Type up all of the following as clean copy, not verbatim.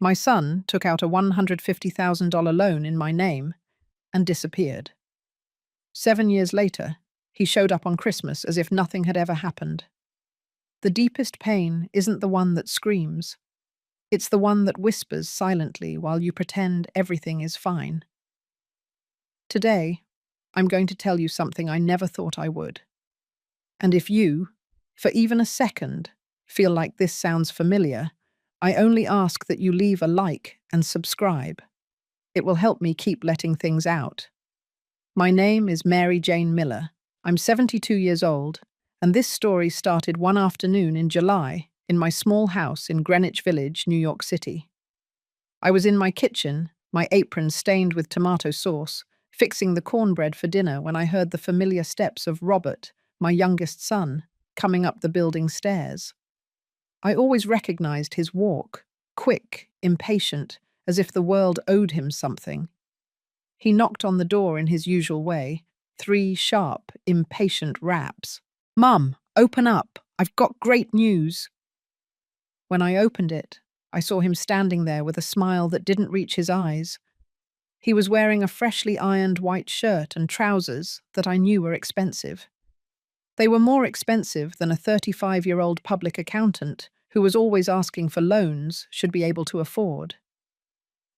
My son took out a $150,000 loan in my name and disappeared. 7 years later, he showed up on Christmas as if nothing had ever happened. The deepest pain isn't the one that screams. It's the one that whispers silently while you pretend everything is fine. Today, I'm going to tell you something I never thought I would. And if you, for even a second, feel like this sounds familiar, I only ask that you leave a like and subscribe. It will help me keep letting things out. My name is Mary Jane Miller. I'm 72 years old, and this story started one afternoon in July in my small house in Greenwich Village, New York City. I was in my kitchen, my apron stained with tomato sauce, fixing the cornbread for dinner when I heard the familiar steps of Robert, my youngest son, coming up the building stairs. I always recognized his walk, quick, impatient, as if the world owed him something. He knocked on the door in his usual way, 3 sharp, impatient raps. "Mum, open up! I've got great news!" When I opened it, I saw him standing there with a smile that didn't reach his eyes. He was wearing a freshly ironed white shirt and trousers that I knew were expensive. They were more expensive than a 35-year-old public accountant who was always asking for loans should be able to afford.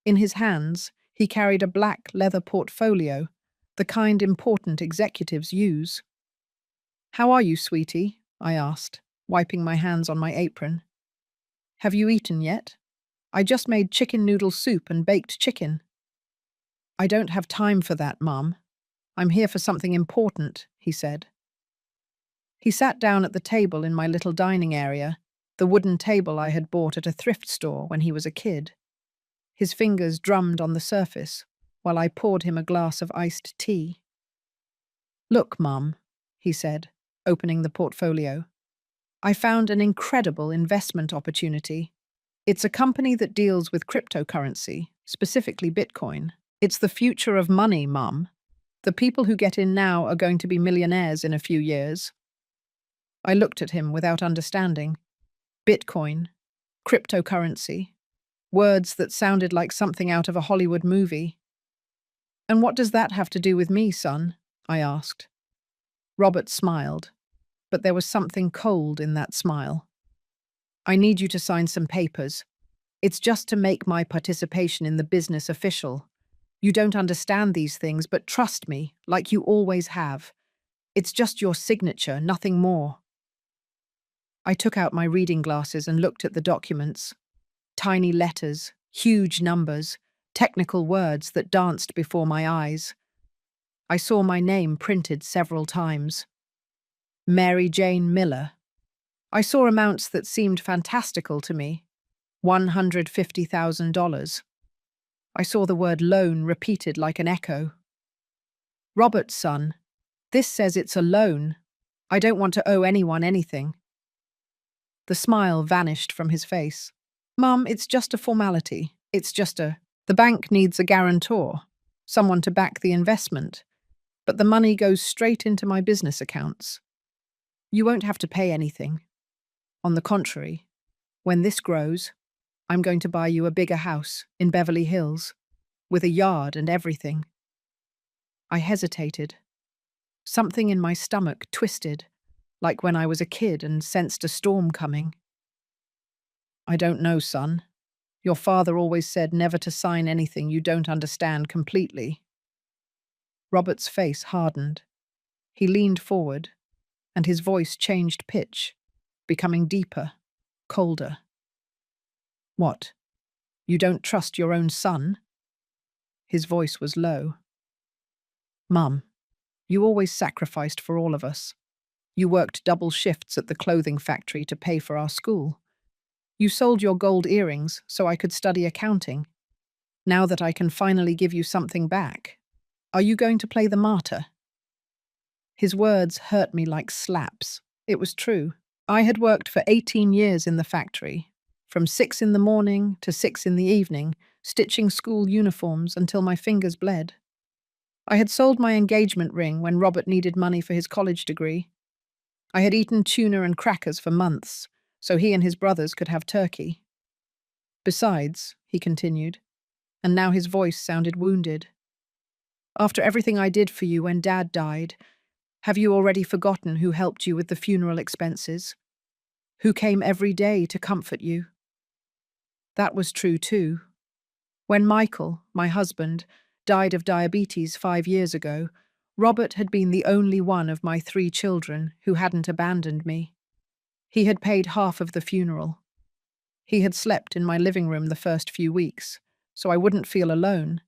In his hands, he carried a black leather portfolio, the kind important executives use. "How are you, sweetie?" I asked, wiping my hands on my apron. "Have you eaten yet? I just made chicken noodle soup and baked chicken." "I don't have time for that, Mum. I'm here for something important," he said. He sat down at the table in my little dining area, the wooden table I had bought at a thrift store when he was a kid. His fingers drummed on the surface while I poured him a glass of iced tea. "Look, Mum," he said, opening the portfolio. "I found an incredible investment opportunity. It's a company that deals with cryptocurrency, specifically Bitcoin. It's the future of money, Mum. The people who get in now are going to be millionaires in a few years." I looked at him without understanding. Bitcoin, cryptocurrency, words that sounded like something out of a Hollywood movie. "And what does that have to do with me, son?" I asked. Robert smiled, but there was something cold in that smile. "I need you to sign some papers. It's just to make my participation in the business official. You don't understand these things, but trust me, like you always have. It's just your signature, nothing more." I took out my reading glasses and looked at the documents. Tiny letters, huge numbers, technical words that danced before my eyes. I saw my name printed several times. Mary Jane Miller. I saw amounts that seemed fantastical to me. $150,000. I saw the word loan repeated like an echo. "Robert's son, this says it's a loan. I don't want to owe anyone anything." The smile vanished from his face. "Mum, it's just a formality. The bank needs a guarantor, someone to back the investment, but the money goes straight into my business accounts. You won't have to pay anything. On the contrary, when this grows, I'm going to buy you a bigger house in Beverly Hills, with a yard and everything." I hesitated. Something in my stomach twisted, like when I was a kid and sensed a storm coming. "I don't know, son. Your father always said never to sign anything you don't understand completely." Robert's face hardened. He leaned forward, and his voice changed pitch, becoming deeper, colder. "What? You don't trust your own son?" His voice was low. "Mum, you always sacrificed for all of us. You worked double shifts at the clothing factory to pay for our school. You sold your gold earrings so I could study accounting. Now that I can finally give you something back, are you going to play the martyr?" His words hurt me like slaps. It was true. I had worked for 18 years in the factory, from 6 in the morning to 6 in the evening, stitching school uniforms until my fingers bled. I had sold my engagement ring when Robert needed money for his college degree. I had eaten tuna and crackers for months, so he and his brothers could have turkey. Besides, he continued, and now his voice sounded wounded, after everything I did for you when Dad died, have you already forgotten who helped you with the funeral expenses? Who came every day to comfort you? That was true too. When Michael, my husband, died of diabetes 5 years ago, Robert had been the only one of my 3 children who hadn't abandoned me. He had paid half of the funeral. He had slept in my living room the first few weeks, so I wouldn't feel alone.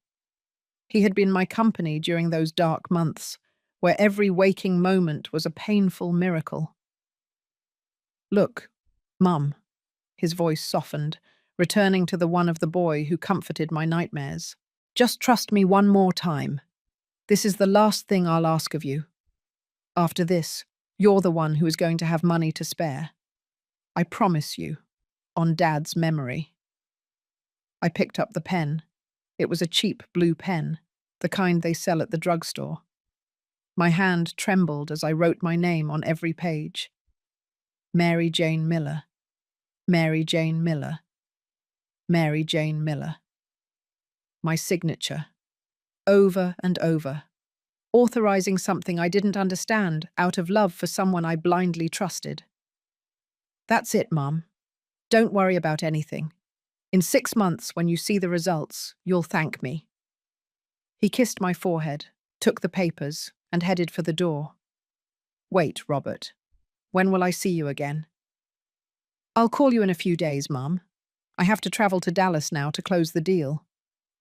He had been my company during those dark months, where every waking moment was a painful miracle. Look, Mum, his voice softened, returning to the one of the boy who comforted my nightmares. Just trust me one more time. This is the last thing I'll ask of you. After this, you're the one who is going to have money to spare. I promise you, on Dad's memory. I picked up the pen. It was a cheap blue pen, the kind they sell at the drugstore. My hand trembled as I wrote my name on every page. Mary Jane Miller. Mary Jane Miller. Mary Jane Miller. My signature. Over and over. Authorizing something I didn't understand out of love for someone I blindly trusted. That's it, Mum. Don't worry about anything. In 6 months, when you see the results, you'll thank me. He kissed my forehead, took the papers, and headed for the door. Wait, Robert. When will I see you again? I'll call you in a few days, Mum. I have to travel to Dallas now to close the deal.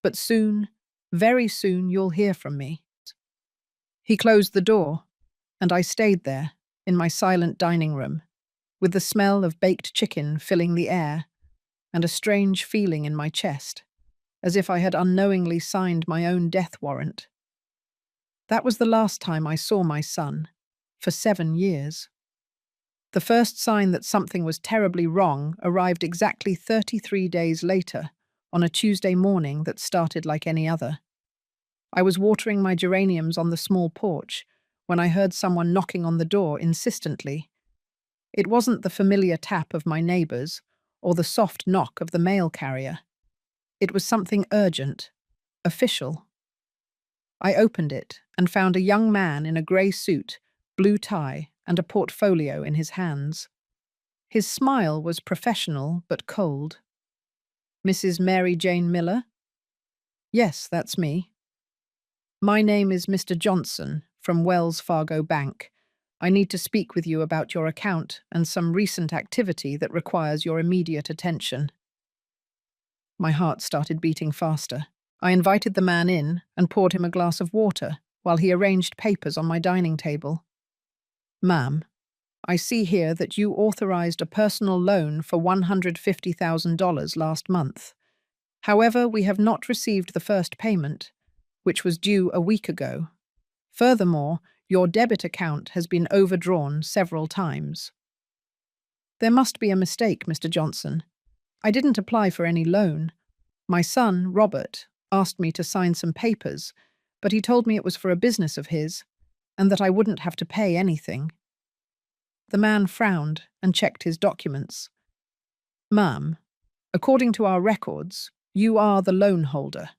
But soon, very soon, you'll hear from me. He closed the door, and I stayed there, in my silent dining room, with the smell of baked chicken filling the air, and a strange feeling in my chest, as if I had unknowingly signed my own death warrant. That was the last time I saw my son, for 7 years. The first sign that something was terribly wrong arrived exactly 33 days later, on a Tuesday morning that started like any other. I was watering my geraniums on the small porch when I heard someone knocking on the door insistently. It wasn't the familiar tap of my neighbors or the soft knock of the mail carrier. It was something urgent, official. I opened it and found a young man in a grey suit, blue tie, and a portfolio in his hands. His smile was professional but cold. Mrs. Mary Jane Miller? Yes, that's me. My name is Mr. Johnson, from Wells Fargo Bank. I need to speak with you about your account and some recent activity that requires your immediate attention. My heart started beating faster. I invited the man in and poured him a glass of water while he arranged papers on my dining table. Ma'am, I see here that you authorized a personal loan for $150,000 last month. However, we have not received the first payment, which was due a week ago. Furthermore, your debit account has been overdrawn several times. There must be a mistake, Mr. Johnson. I didn't apply for any loan. My son, Robert, asked me to sign some papers, but he told me it was for a business of his, and that I wouldn't have to pay anything. The man frowned and checked his documents. Ma'am, according to our records, you are the loan holder.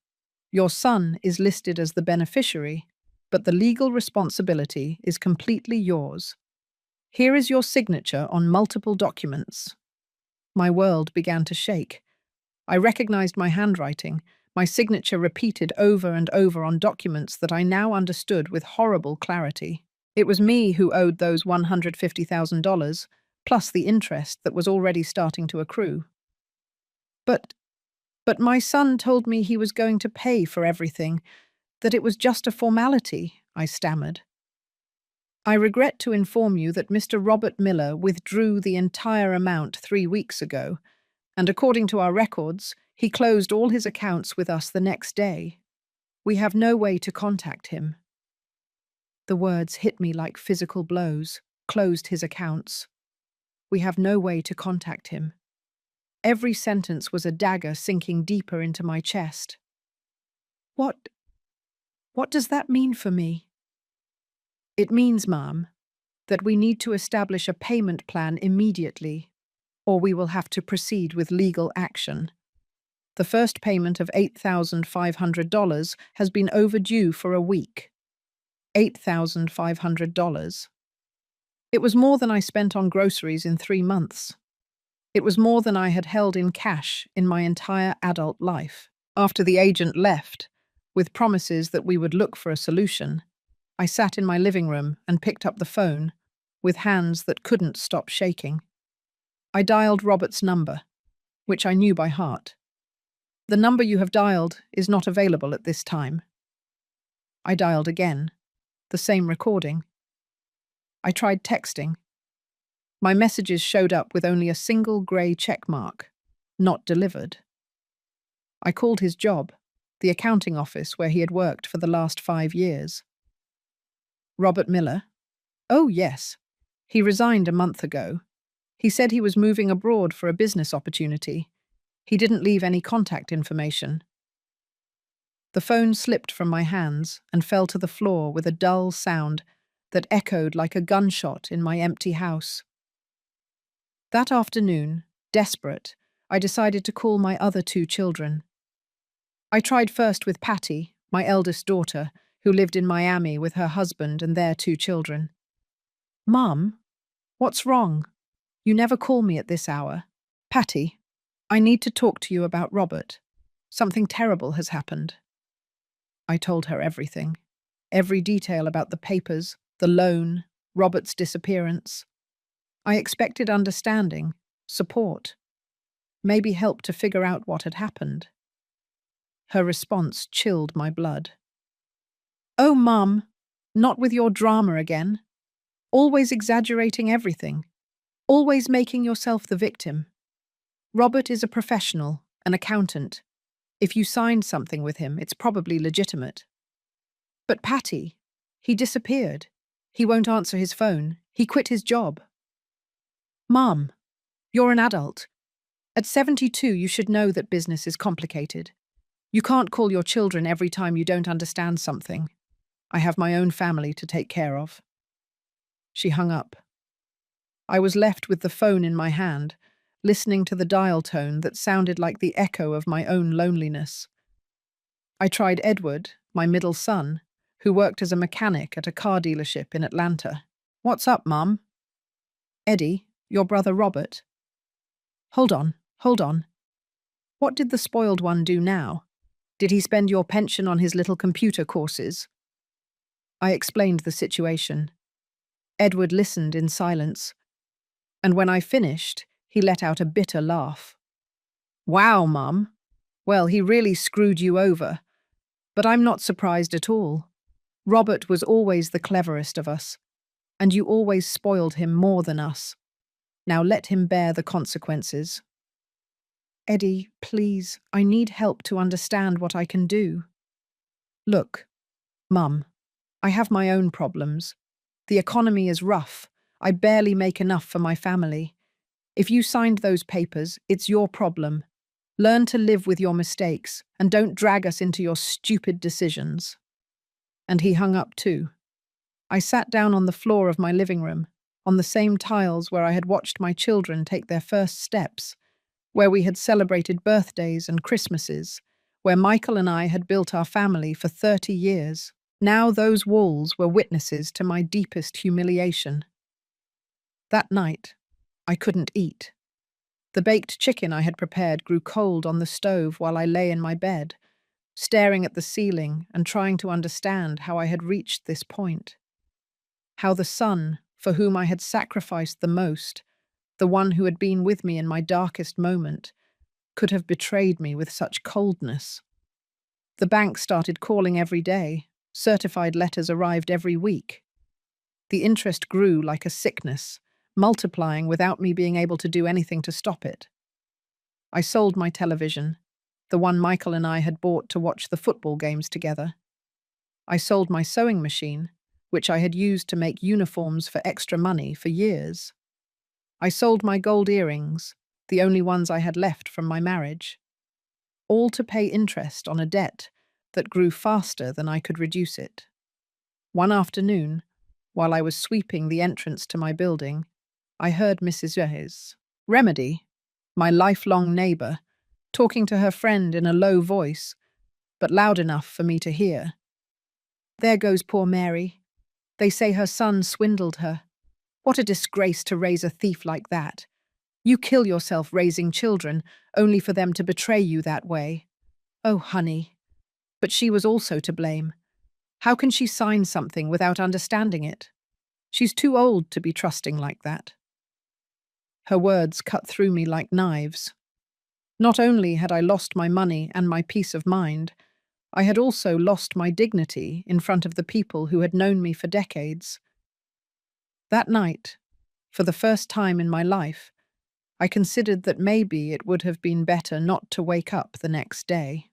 Your son is listed as the beneficiary, but the legal responsibility is completely yours. Here is your signature on multiple documents. My world began to shake. I recognized my handwriting, my signature repeated over and over on documents that I now understood with horrible clarity. It was me who owed those $150,000, plus the interest that was already starting to accrue. But my son told me he was going to pay for everything, that it was just a formality, I stammered. I regret to inform you that Mr. Robert Miller withdrew the entire amount 3 weeks ago, and according to our records, he closed all his accounts with us the next day. We have no way to contact him. The words hit me like physical blows. Closed his accounts. We have no way to contact him. Every sentence was a dagger sinking deeper into my chest. What does that mean for me? It means, ma'am, that we need to establish a payment plan immediately, or we will have to proceed with legal action. The first payment of $8,500 has been overdue for a week. $8,500. It was more than I spent on groceries in 3 months. It was more than I had held in cash in my entire adult life. After the agent left, with promises that we would look for a solution, I sat in my living room and picked up the phone, with hands that couldn't stop shaking. I dialed Robert's number, which I knew by heart. "The number you have dialed is not available at this time." I dialed again, the same recording. I tried texting. My messages showed up with only a single grey check mark, not delivered. I called his job, the accounting office where he had worked for the last 5 years. "Robert Miller?" "Oh, yes. He resigned a month ago. He said he was moving abroad for a business opportunity. He didn't leave any contact information." The phone slipped from my hands and fell to the floor with a dull sound that echoed like a gunshot in my empty house. That afternoon, desperate, I decided to call my other 2 children. I tried first with Patty, my eldest daughter, who lived in Miami with her husband and their 2 children. "Mum, what's wrong? You never call me at this hour." "Patty, I need to talk to you about Robert. Something terrible has happened." I told her everything. Every detail about the papers, the loan, Robert's disappearance. I expected understanding, support, maybe help to figure out what had happened. Her response chilled my blood. "Oh, Mum, not with your drama again. Always exaggerating everything. Always making yourself the victim. Robert is a professional, an accountant. If you signed something with him, it's probably legitimate." "But Patty, he disappeared. He won't answer his phone. He quit his job." "Mum, you're an adult. At 72, you should know that business is complicated. You can't call your children every time you don't understand something. I have my own family to take care of." She hung up. I was left with the phone in my hand, listening to the dial tone that sounded like the echo of my own loneliness. I tried Edward, my middle son, who worked as a mechanic at a car dealership in Atlanta. "What's up, Mum?" "Eddie, your brother Robert." Hold on. What did the spoiled one do now? Did he spend your pension on his little computer courses?" I explained the situation. Edward listened in silence, and when I finished, he let out a bitter laugh. "Wow, Mum. Well, he really screwed you over. But I'm not surprised at all. Robert was always the cleverest of us, and you always spoiled him more than us. Now let him bear the consequences." "Eddie, please, I need help to understand what I can do." "Look, Mum, I have my own problems. The economy is rough. I barely make enough for my family. If you signed those papers, it's your problem. Learn to live with your mistakes and don't drag us into your stupid decisions." And he hung up too. I sat down on the floor of my living room, on the same tiles where I had watched my children take their first steps, where we had celebrated birthdays and Christmases, where Michael and I had built our family for 30 years. Now those walls were witnesses to my deepest humiliation. That night, I couldn't eat. The baked chicken I had prepared grew cold on the stove while I lay in my bed, staring at the ceiling and trying to understand how I had reached this point. How the son, for whom I had sacrificed the most, the one who had been with me in my darkest moment, could have betrayed me with such coldness. The bank started calling every day. Certified letters arrived every week. The interest grew like a sickness, multiplying without me being able to do anything to stop it. I sold my television, the one Michael and I had bought to watch the football games together. I sold my sewing machine, which I had used to make uniforms for extra money for years. I sold my gold earrings, the only ones I had left from my marriage, all to pay interest on a debt that grew faster than I could reduce it. One afternoon, while I was sweeping the entrance to my building, I heard Mrs. Remedy, my lifelong neighbour, talking to her friend in a low voice, but loud enough for me to hear. "There goes poor Mary. They say her son swindled her. What a disgrace to raise a thief like that. You kill yourself raising children, only for them to betray you that way. Oh, honey. But she was also to blame. How can she sign something without understanding it? She's too old to be trusting like that." Her words cut through me like knives. Not only had I lost my money and my peace of mind, I had also lost my dignity in front of the people who had known me for decades. That night, for the first time in my life, I considered that maybe it would have been better not to wake up the next day.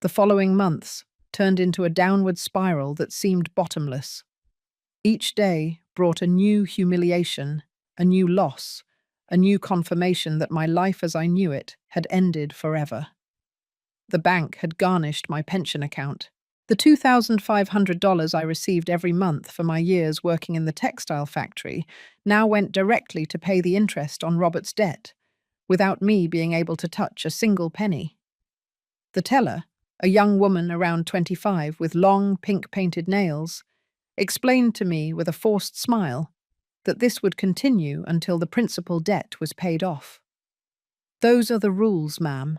The following months turned into a downward spiral that seemed bottomless. Each day brought a new humiliation, a new loss, a new confirmation that my life as I knew it had ended forever. The bank had garnished my pension account. The $2,500 I received every month for my years working in the textile factory now went directly to pay the interest on Robert's debt, without me being able to touch a single penny. The teller, a young woman around 25 with long pink-painted nails, explained to me with a forced smile that this would continue until the principal debt was paid off. "Those are the rules, ma'am.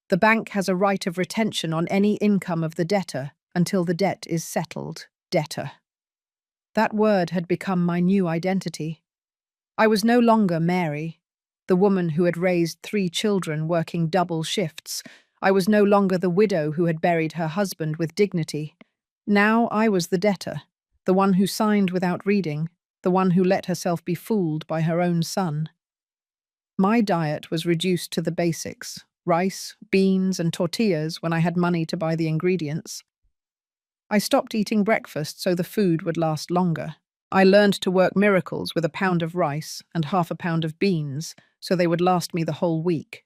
The bank has a right of retention on any income of the debtor until the debt is settled." Debtor. That word had become my new identity. I was no longer Mary, the woman who had raised 3 children working double shifts. I was no longer the widow who had buried her husband with dignity. Now I was the debtor, the one who signed without reading, the one who let herself be fooled by her own son. My diet was reduced to the basics: rice, beans, and tortillas when I had money to buy the ingredients. I stopped eating breakfast so the food would last longer. I learned to work miracles with a pound of rice and half a pound of beans so they would last me the whole week.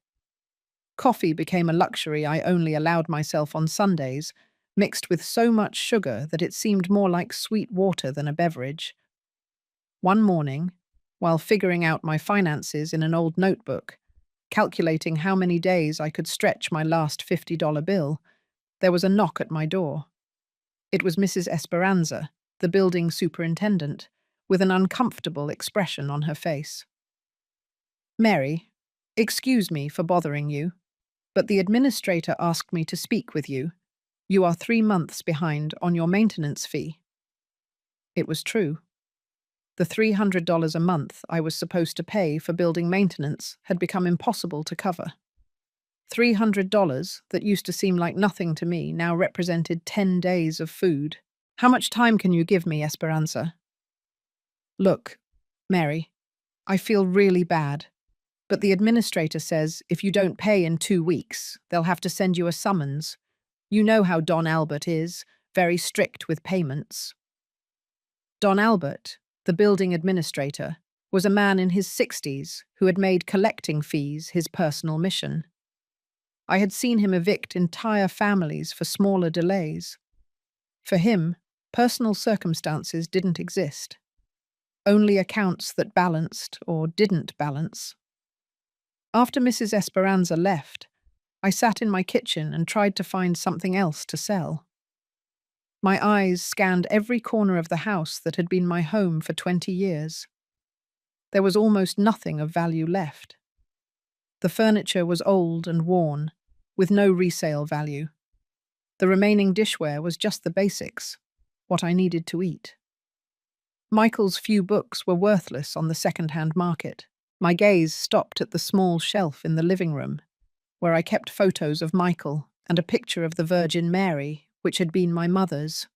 Coffee became a luxury I only allowed myself on Sundays, mixed with so much sugar that it seemed more like sweet water than a beverage. One morning, while figuring out my finances in an old notebook, calculating how many days I could stretch my last $50 bill, there was a knock at my door. It was Mrs. Esperanza, the building superintendent, with an uncomfortable expression on her face. "Mary, excuse me for bothering you, but the administrator asked me to speak with you. You are 3 months behind on your maintenance fee." It was true. The $300 a month I was supposed to pay for building maintenance had become impossible to cover. $300 that used to seem like nothing to me now represented 10 days of food. "How much time can you give me, Esperanza?" "Look, Mary, I feel really bad, but the administrator says if you don't pay in 2 weeks, they'll have to send you a summons. You know how Don Albert is, very strict with payments." Don Albert, the building administrator, was a man in his 60s who had made collecting fees his personal mission. I had seen him evict entire families for smaller delays. For him, personal circumstances didn't exist. Only accounts that balanced or didn't balance. After Mrs. Esperanza left, I sat in my kitchen and tried to find something else to sell. My eyes scanned every corner of the house that had been my home for 20 years. There was almost nothing of value left. The furniture was old and worn, with no resale value. The remaining dishware was just the basics, what I needed to eat. Michael's few books were worthless on the second-hand market. My gaze stopped at the small shelf in the living room, where I kept photos of Michael and a picture of the Virgin Mary, which had been my mother's.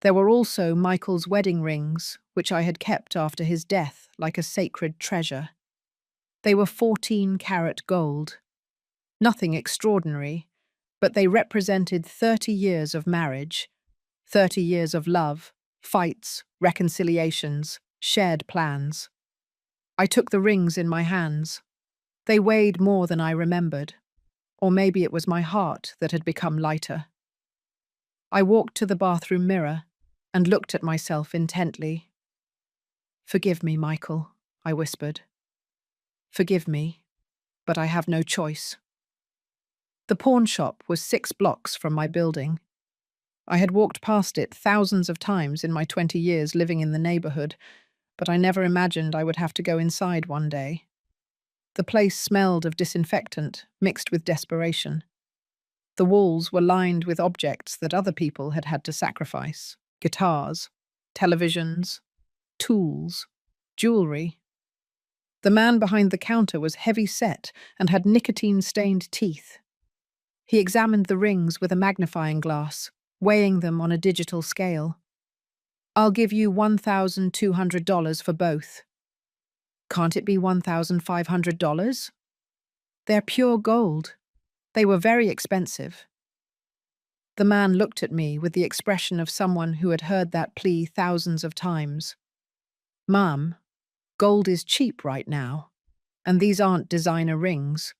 There were also Michael's wedding rings, which I had kept after his death like a sacred treasure. They were 14-carat gold. Nothing extraordinary, but they represented 30 years of marriage, 30 years of love, fights, reconciliations, shared plans. I took the rings in my hands. They weighed more than I remembered, or maybe it was my heart that had become lighter. I walked to the bathroom mirror and looked at myself intently. "Forgive me, Michael," I whispered. "Forgive me, but I have no choice." The pawn shop was 6 blocks from my building. I had walked past it thousands of times in my 20 years living in the neighborhood, but I never imagined I would have to go inside one day. The place smelled of disinfectant mixed with desperation. The walls were lined with objects that other people had had to sacrifice: guitars, televisions, tools, jewelry. The man behind the counter was heavy-set and had nicotine-stained teeth. He examined the rings with a magnifying glass, weighing them on a digital scale. "I'll give you $1,200 for both." "Can't it be $1,500? They're pure gold. They were very expensive." The man looked at me with the expression of someone who had heard that plea thousands of times. "Ma'am, gold is cheap right now, and these aren't designer rings.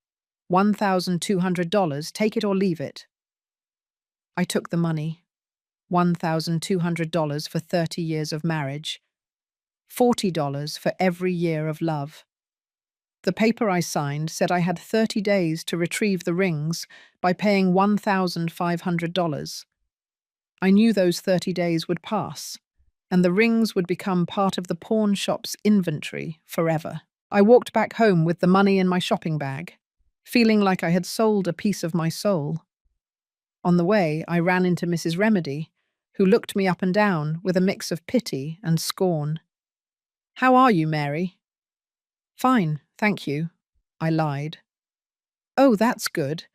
$1,200, take it or leave it." I took the money. $1,200 for 30 years of marriage. $40 for every year of love. The paper I signed said I had 30 days to retrieve the rings by paying $1,500. I knew those 30 days would pass, and the rings would become part of the pawn shop's inventory forever. I walked back home with the money in my shopping bag, feeling like I had sold a piece of my soul. On the way, I ran into Mrs. Remedy, who looked me up and down with a mix of pity and scorn. "How are you, Mary?" "Fine, thank you," I lied. "Oh, that's good,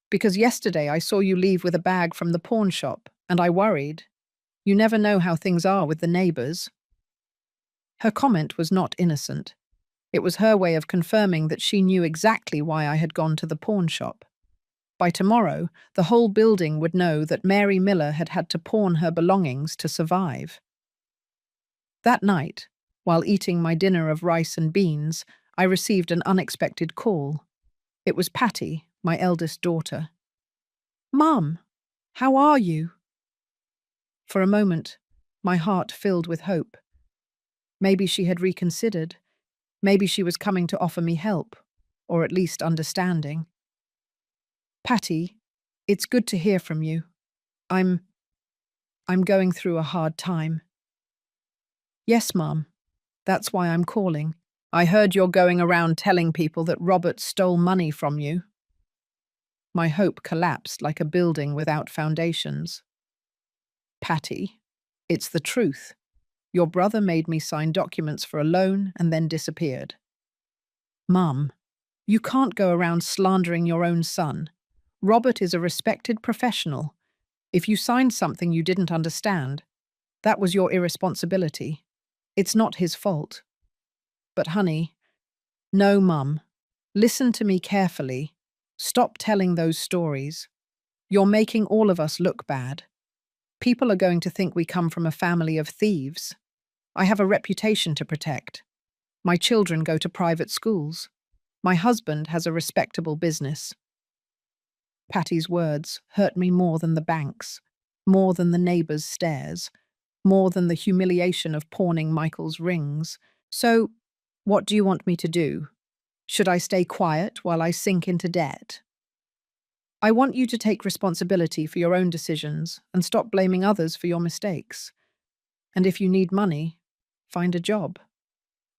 because yesterday I saw you leave with a bag from the pawn shop, and I worried. You never know how things are with the neighbors." Her comment was not innocent. It was her way of confirming that she knew exactly why I had gone to the pawn shop. By tomorrow, the whole building would know that Mary Miller had had to pawn her belongings to survive. That night, while eating my dinner of rice and beans, I received an unexpected call. It was Patty, my eldest daughter. "Mum, how are you?" For a moment, my heart filled with hope. Maybe she had reconsidered. Maybe she was coming to offer me help, or at least understanding. "Patty, it's good to hear from you. I'm going through a hard time." "Yes, Mum. That's why I'm calling. I heard you're going around telling people that Robert stole money from you." My hope collapsed like a building without foundations. "Patty, it's the truth. Your brother made me sign documents for a loan and then disappeared." "Mum, you can't go around slandering your own son. Robert is a respected professional. If you signed something you didn't understand, that was your irresponsibility. It's not his fault." "But honey—" "No, Mum. Listen to me carefully. Stop telling those stories. You're making all of us look bad. People are going to think we come from a family of thieves. I have a reputation to protect. My children go to private schools. My husband has a respectable business." Patty's words hurt me more than the banks, more than the neighbors' stares, more than the humiliation of pawning Michael's rings. "So, what do you want me to do? Should I stay quiet while I sink into debt?" "I want you to take responsibility for your own decisions and stop blaming others for your mistakes. And if you need money, find a job.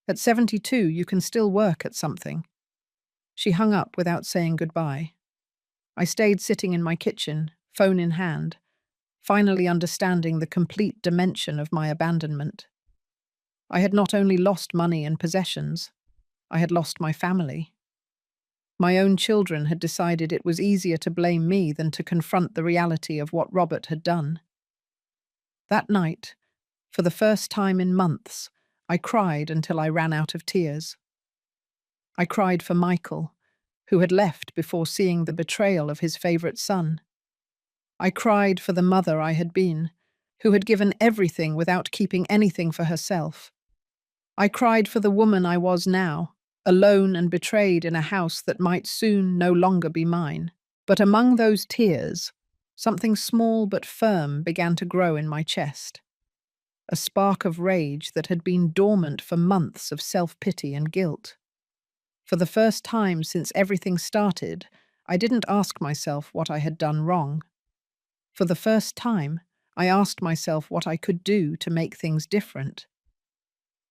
At 72, you can still work at something." She hung up without saying goodbye. I stayed sitting in my kitchen, phone in hand, finally understanding the complete dimension of my abandonment. I had not only lost money and possessions, I had lost my family. My own children had decided it was easier to blame me than to confront the reality of what Robert had done. That night, for the first time in months, I cried until I ran out of tears. I cried for Michael, who had left before seeing the betrayal of his favorite son. I cried for the mother I had been, who had given everything without keeping anything for herself. I cried for the woman I was now, alone and betrayed in a house that might soon no longer be mine. But among those tears, something small but firm began to grow in my chest. A spark of rage that had been dormant for months of self-pity and guilt. For the first time since everything started, I didn't ask myself what I had done wrong. For the first time, I asked myself what I could do to make things different.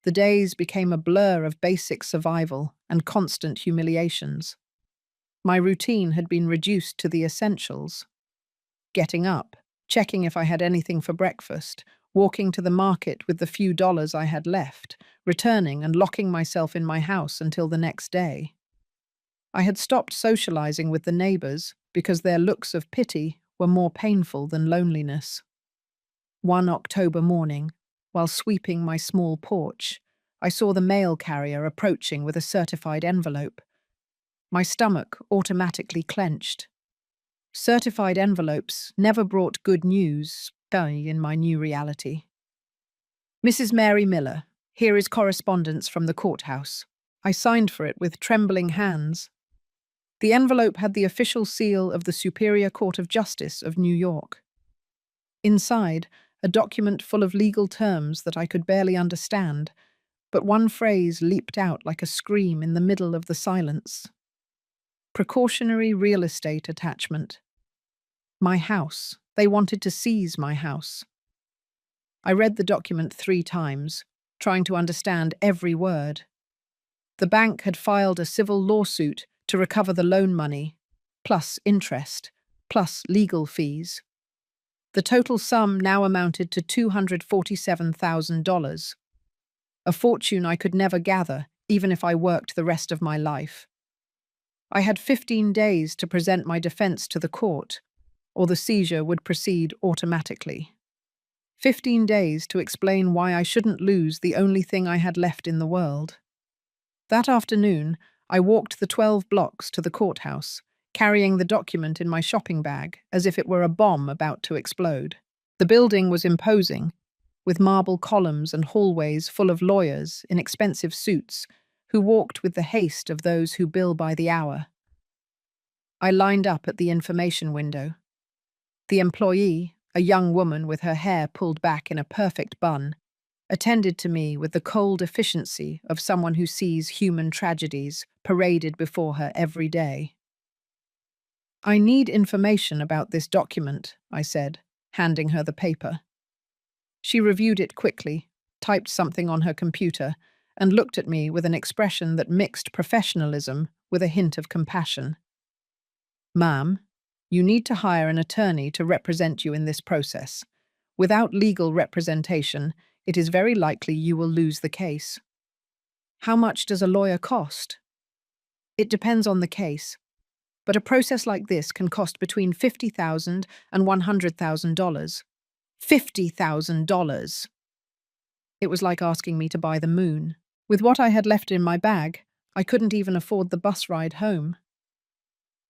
The days became a blur of basic survival and constant humiliations. My routine had been reduced to the essentials: getting up, checking if I had anything for breakfast, walking to the market with the few dollars I had left, returning and locking myself in my house until the next day. I had stopped socializing with the neighbors because their looks of pity were more painful than loneliness. One October morning, while sweeping my small porch, I saw the mail carrier approaching with a certified envelope. My stomach automatically clenched. Certified envelopes never brought good news in my new reality. Mrs. Mary Miller, here is correspondence from the courthouse. I signed for it with trembling hands. The envelope had the official seal of the Superior Court of Justice of New York. Inside, a document full of legal terms that I could barely understand, but one phrase leaped out like a scream in the middle of the silence. Precautionary real estate attachment. My house. They wanted to seize my house. I read the document 3 times, trying to understand every word. The bank had filed a civil lawsuit to recover the loan money, plus interest, plus legal fees. The total sum now amounted to $247,000, a fortune I could never gather, even if I worked the rest of my life. I had 15 days to present my defense to the court, or the seizure would proceed automatically. 15 days to explain why I shouldn't lose the only thing I had left in the world. That afternoon, I walked the 12 blocks to the courthouse, carrying the document in my shopping bag as if it were a bomb about to explode. The building was imposing, with marble columns and hallways full of lawyers in expensive suits who walked with the haste of those who bill by the hour. I lined up at the information window. The employee, a young woman with her hair pulled back in a perfect bun, attended to me with the cold efficiency of someone who sees human tragedies paraded before her every day. I need information about this document, I said, handing her the paper. She reviewed it quickly, typed something on her computer, and looked at me with an expression that mixed professionalism with a hint of compassion. Ma'am, you need to hire an attorney to represent you in this process. Without legal representation, it is very likely you will lose the case. How much does a lawyer cost? It depends on the case, but a process like this can cost between $50,000 and $100,000. $50,000! It was like asking me to buy the moon. With what I had left in my bag, I couldn't even afford the bus ride home.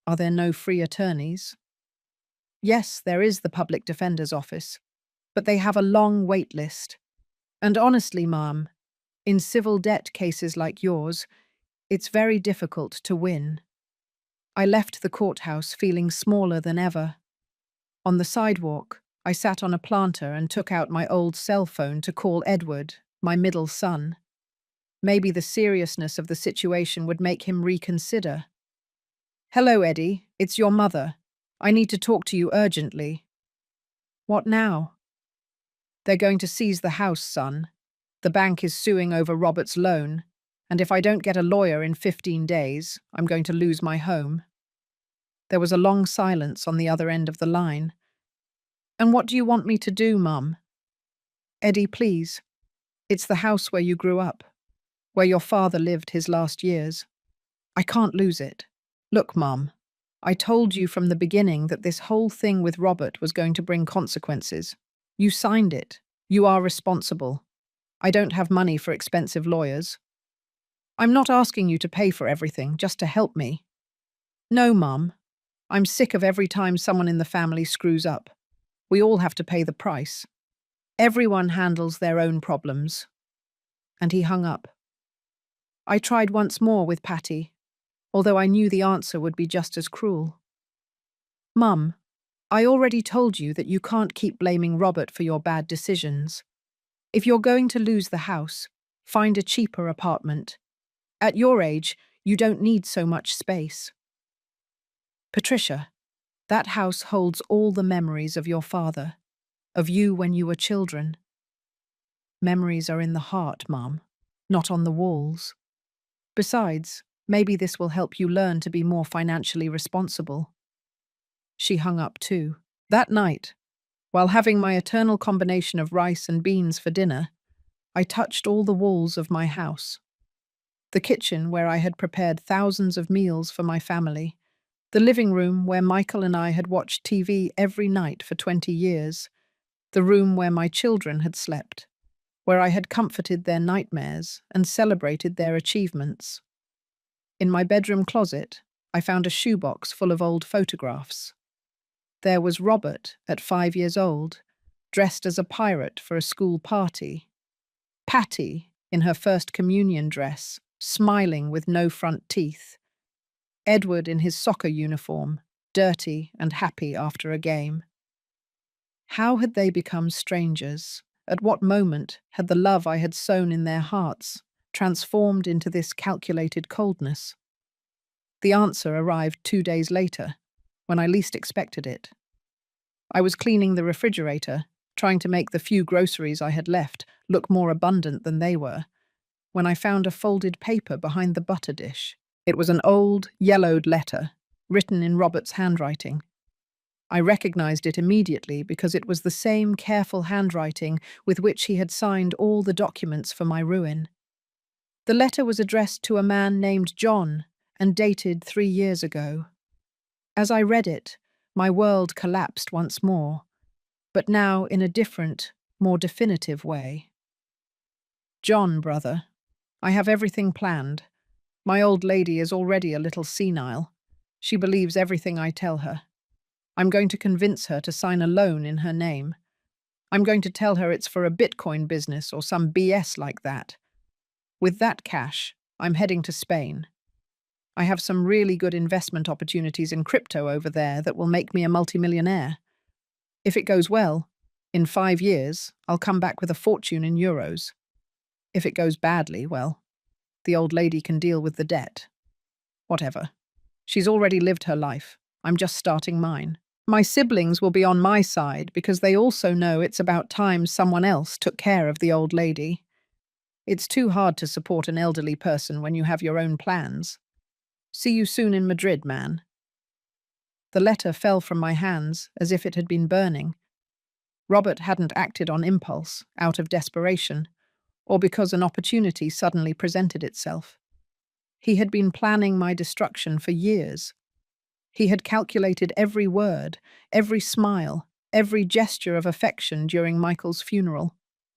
Are there no free attorneys? Yes, there is the public defender's office, but they have a long wait list. And honestly, ma'am, in civil debt cases like yours, it's very difficult to win. I left the courthouse feeling smaller than ever. On the sidewalk, I sat on a planter and took out my old cell phone to call Edward, my middle son. Maybe the seriousness of the situation would make him reconsider. Hello, Eddie. It's your mother. I need to talk to you urgently. What now? They're going to seize the house, son. The bank is suing over Robert's loan, and if I don't get a lawyer in 15 days, I'm going to lose my home. There was a long silence on the other end of the line. And what do you want me to do, Mum? Eddie, please. It's the house where you grew up, where your father lived his last years. I can't lose it. Look, Mum, I told you from the beginning that this whole thing with Robert was going to bring consequences. You signed it. You are responsible. I don't have money for expensive lawyers. I'm not asking you to pay for everything, just to help me. No, Mum. I'm sick of every time someone in the family screws up. We all have to pay the price. Everyone handles their own problems. And he hung up. I tried once more with Patty, although I knew the answer would be just as cruel. Mum, I already told you that you can't keep blaming Robert for your bad decisions. If you're going to lose the house, find a cheaper apartment. At your age, you don't need so much space. Patricia, that house holds all the memories of your father, of you when you were children. Memories are in the heart, Mom, not on the walls. Besides, maybe this will help you learn to be more financially responsible. She hung up too. That night, while having my eternal combination of rice and beans for dinner, I touched all the walls of my house. The kitchen where I had prepared thousands of meals for my family, the living room where Michael and I had watched TV every night for 20 years, the room where my children had slept, where I had comforted their nightmares and celebrated their achievements. In my bedroom closet, I found a shoebox full of old photographs. There was Robert, at 5 years old, dressed as a pirate for a school party. Patty, in her first communion dress, smiling with no front teeth. Edward in his soccer uniform, dirty and happy after a game. How had they become strangers? At what moment had the love I had sown in their hearts transformed into this calculated coldness? The answer arrived 2 days later, when I least expected it. I was cleaning the refrigerator, trying to make the few groceries I had left look more abundant than they were, when I found a folded paper behind the butter dish. It was an old, yellowed letter, written in Robert's handwriting. I recognized it immediately because it was the same careful handwriting with which he had signed all the documents for my ruin. The letter was addressed to a man named John and dated 3 years ago. As I read it, my world collapsed once more, but now in a different, more definitive way. John, brother, I have everything planned. My old lady is already a little senile. She believes everything I tell her. I'm going to convince her to sign a loan in her name. I'm going to tell her it's for a Bitcoin business or some BS like that. With that cash, I'm heading to Spain. I have some really good investment opportunities in crypto over there that will make me a multimillionaire. If it goes well, in 5 years, I'll come back with a fortune in euros. If it goes badly, well, the old lady can deal with the debt. Whatever. She's already lived her life. I'm just starting mine. My siblings will be on my side because they also know it's about time someone else took care of the old lady. It's too hard to support an elderly person when you have your own plans. See you soon in Madrid, man. The letter fell from my hands as if it had been burning. Robert hadn't acted on impulse, out of desperation, or because an opportunity suddenly presented itself. He had been planning my destruction for years. He had calculated every word, every smile, every gesture of affection during Michael's funeral,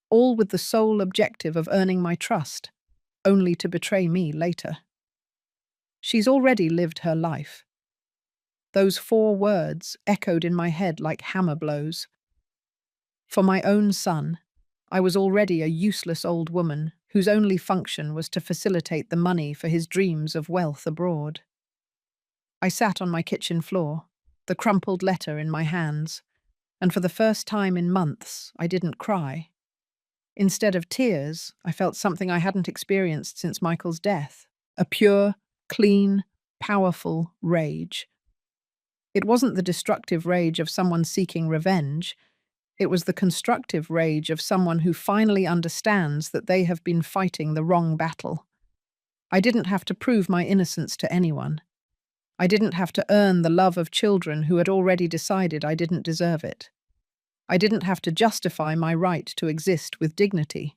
all with the sole objective of earning my trust, only to betray me later. She's already lived her life. Those 4 words echoed in my head like hammer blows. For my own son, I was already a useless old woman whose only function was to facilitate the money for his dreams of wealth abroad. I sat on my kitchen floor, the crumpled letter in my hands, and for the first time in months, I didn't cry. Instead of tears, I felt something I hadn't experienced since Michael's death, a pure, clean, powerful rage. It wasn't the destructive rage of someone seeking revenge. It was the constructive rage of someone who finally understands that they have been fighting the wrong battle. I didn't have to prove my innocence to anyone. I didn't have to earn the love of children who had already decided I didn't deserve it. I didn't have to justify my right to exist with dignity.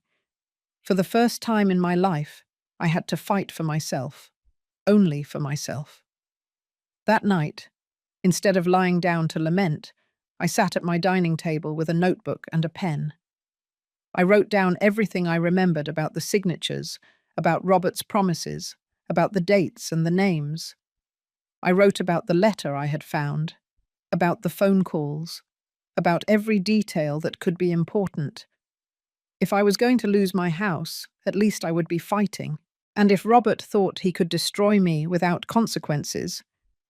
For the first time in my life, I had to fight for myself, only for myself. That night, instead of lying down to lament, I sat at my dining table with a notebook and a pen. I wrote down everything I remembered about the signatures, about Robert's promises, about the dates and the names. I wrote about the letter I had found, about the phone calls, about every detail that could be important. If I was going to lose my house, at least I would be fighting. And if Robert thought he could destroy me without consequences,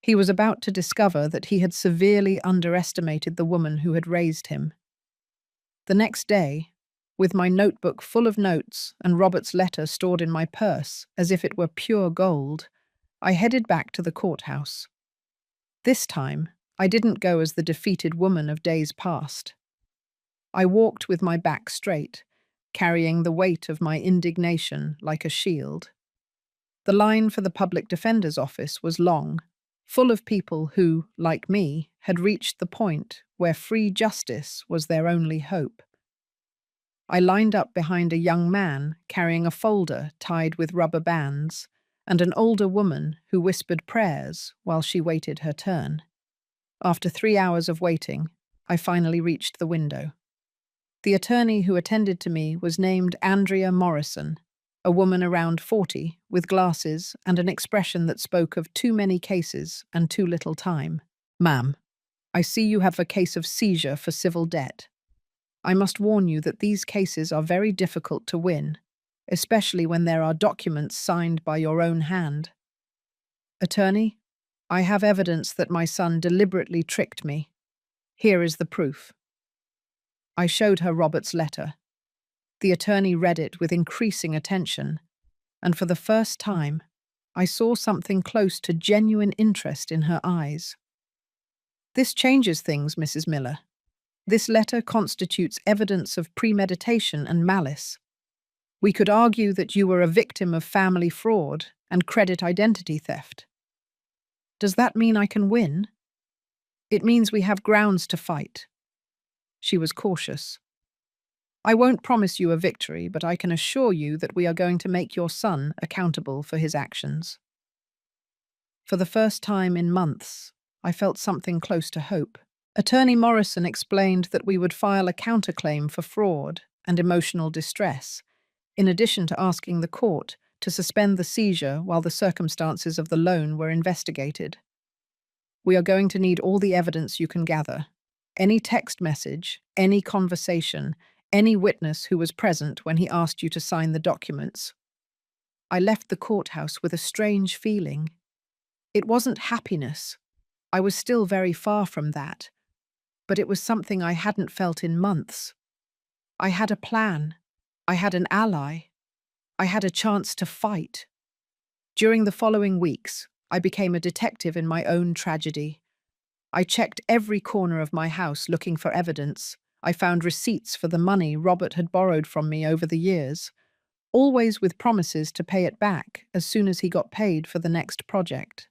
he was about to discover that he had severely underestimated the woman who had raised him. The next day, with my notebook full of notes and Robert's letter stored in my purse as if it were pure gold, I headed back to the courthouse. This time, I didn't go as the defeated woman of days past. I walked with my back straight, carrying the weight of my indignation like a shield. The line for the public defender's office was long, full of people who, like me, had reached the point where free justice was their only hope. I lined up behind a young man carrying a folder tied with rubber bands and an older woman who whispered prayers while she waited her turn. After 3 hours of waiting, I finally reached the window. The attorney who attended to me was named Andrea Morrison, a woman around 40, with glasses and an expression that spoke of too many cases and too little time. "Ma'am, I see you have a case of seizure for civil debt. I must warn you that these cases are very difficult to win, especially when there are documents signed by your own hand. Attorney, I have evidence that my son deliberately tricked me. Here is the proof." I showed her Robert's letter. The attorney read it with increasing attention, and for the first time, I saw something close to genuine interest in her eyes. "This changes things, Mrs. Miller. This letter constitutes evidence of premeditation and malice. We could argue that you were a victim of family fraud and credit identity theft. Does that mean I can win? It means we have grounds to fight." She was cautious. "I won't promise you a victory, but I can assure you that we are going to make your son accountable for his actions." For the first time in months, I felt something close to hope. Attorney Morrison explained that we would file a counterclaim for fraud and emotional distress, in addition to asking the court to suspend the seizure while the circumstances of the loan were investigated. "We are going to need all the evidence you can gather. Any text message, any conversation, any witness who was present when he asked you to sign the documents." I left the courthouse with a strange feeling. It wasn't happiness. I was still very far from that. But it was something I hadn't felt in months. I had a plan. I had an ally. I had a chance to fight. During the following weeks, I became a detective in my own tragedy. I checked every corner of my house looking for evidence. I found receipts for the money Robert had borrowed from me over the years, always with promises to pay it back as soon as he got paid for the next project.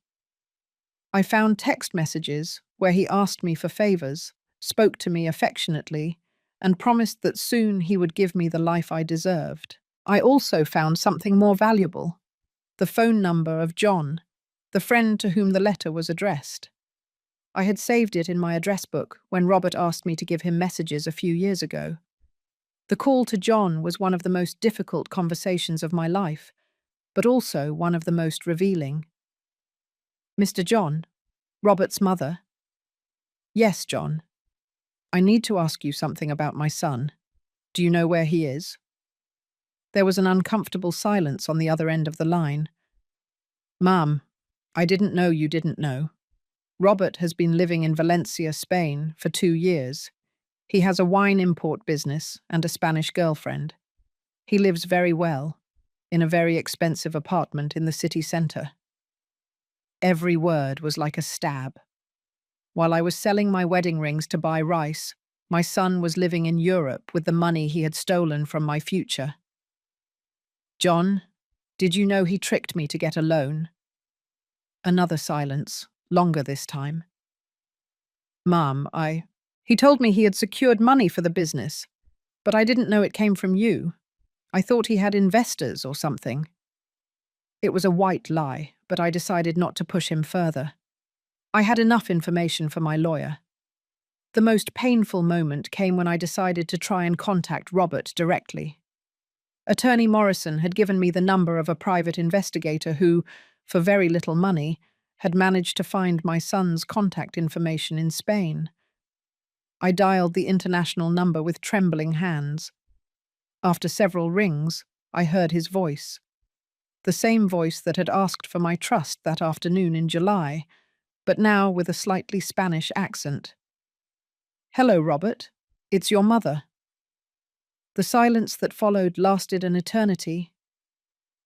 I found text messages where he asked me for favors, spoke to me affectionately, and promised that soon he would give me the life I deserved. I also found something more valuable: the phone number of John, the friend to whom the letter was addressed. I had saved it in my address book when Robert asked me to give him messages a few years ago. The call to John was one of the most difficult conversations of my life, but also one of the most revealing. "Mr. John, Robert's mother." "Yes, John. I need to ask you something about my son. Do you know where he is?" There was an uncomfortable silence on the other end of the line. "Ma'am, I didn't know you didn't know. Robert has been living in Valencia, Spain, for 2 years. He has a wine import business and a Spanish girlfriend. He lives very well, in a very expensive apartment in the city centre." Every word was like a stab. While I was selling my wedding rings to buy rice, my son was living in Europe with the money he had stolen from my future. "John, did you know he tricked me to get a loan?" Another silence, longer this time. "Ma'am, He told me he had secured money for the business, but I didn't know it came from you. I thought he had investors or something." It was a white lie, but I decided not to push him further. I had enough information for my lawyer. The most painful moment came when I decided to try and contact Robert directly. Attorney Morrison had given me the number of a private investigator who, for very little money, had managed to find my son's contact information in Spain. I dialed the international number with trembling hands. After several rings, I heard his voice. The same voice that had asked for my trust that afternoon in July, but now with a slightly Spanish accent. "Hello, Robert. It's your mother." The silence that followed lasted an eternity.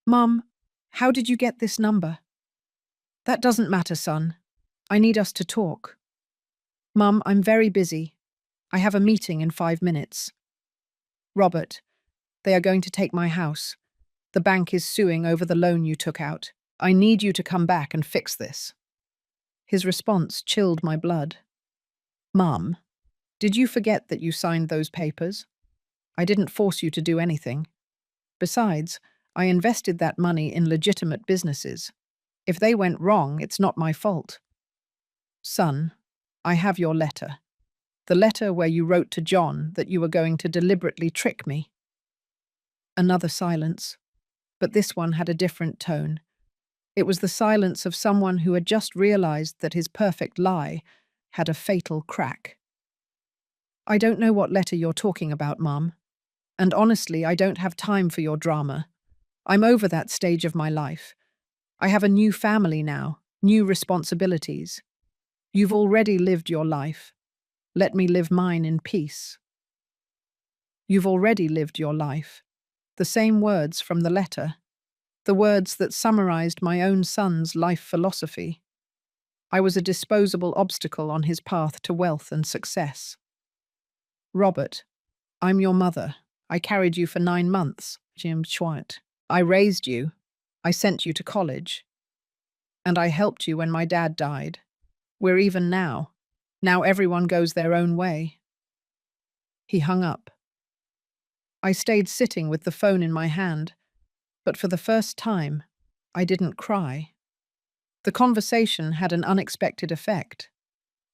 "Mum, how did you get this number?" "That doesn't matter, son. I need us to talk. Mum, I'm very busy. I have a meeting in 5 minutes. Robert, they are going to take my house. The bank is suing over the loan you took out. I need you to come back and fix this. His response chilled my blood. Mum, did you forget that you signed those papers? I didn't force you to do anything. Besides, I invested that money in legitimate businesses. If they went wrong, it's not my fault. Son, I have your letter. The letter where you wrote to John that you were going to deliberately trick me. Another silence, but this one had a different tone. It was the silence of someone who had just realized that his perfect lie had a fatal crack. I don't know what letter you're talking about, Mum. And honestly, I don't have time for your drama. I'm over that stage of my life. I have a new family now, new responsibilities. You've already lived your life. Let me live mine in peace. You've already lived your life. The same words from the letter. The words that summarized my own son's life philosophy. I was a disposable obstacle on his path to wealth and success. Robert, I'm your mother. I carried you for 9 months, Jim Schwart. I raised you. I sent you to college. And I helped you when my dad died. We're even now. Now everyone goes their own way. He hung up. I stayed sitting with the phone in my hand, but for the first time, I didn't cry. The conversation had an unexpected effect.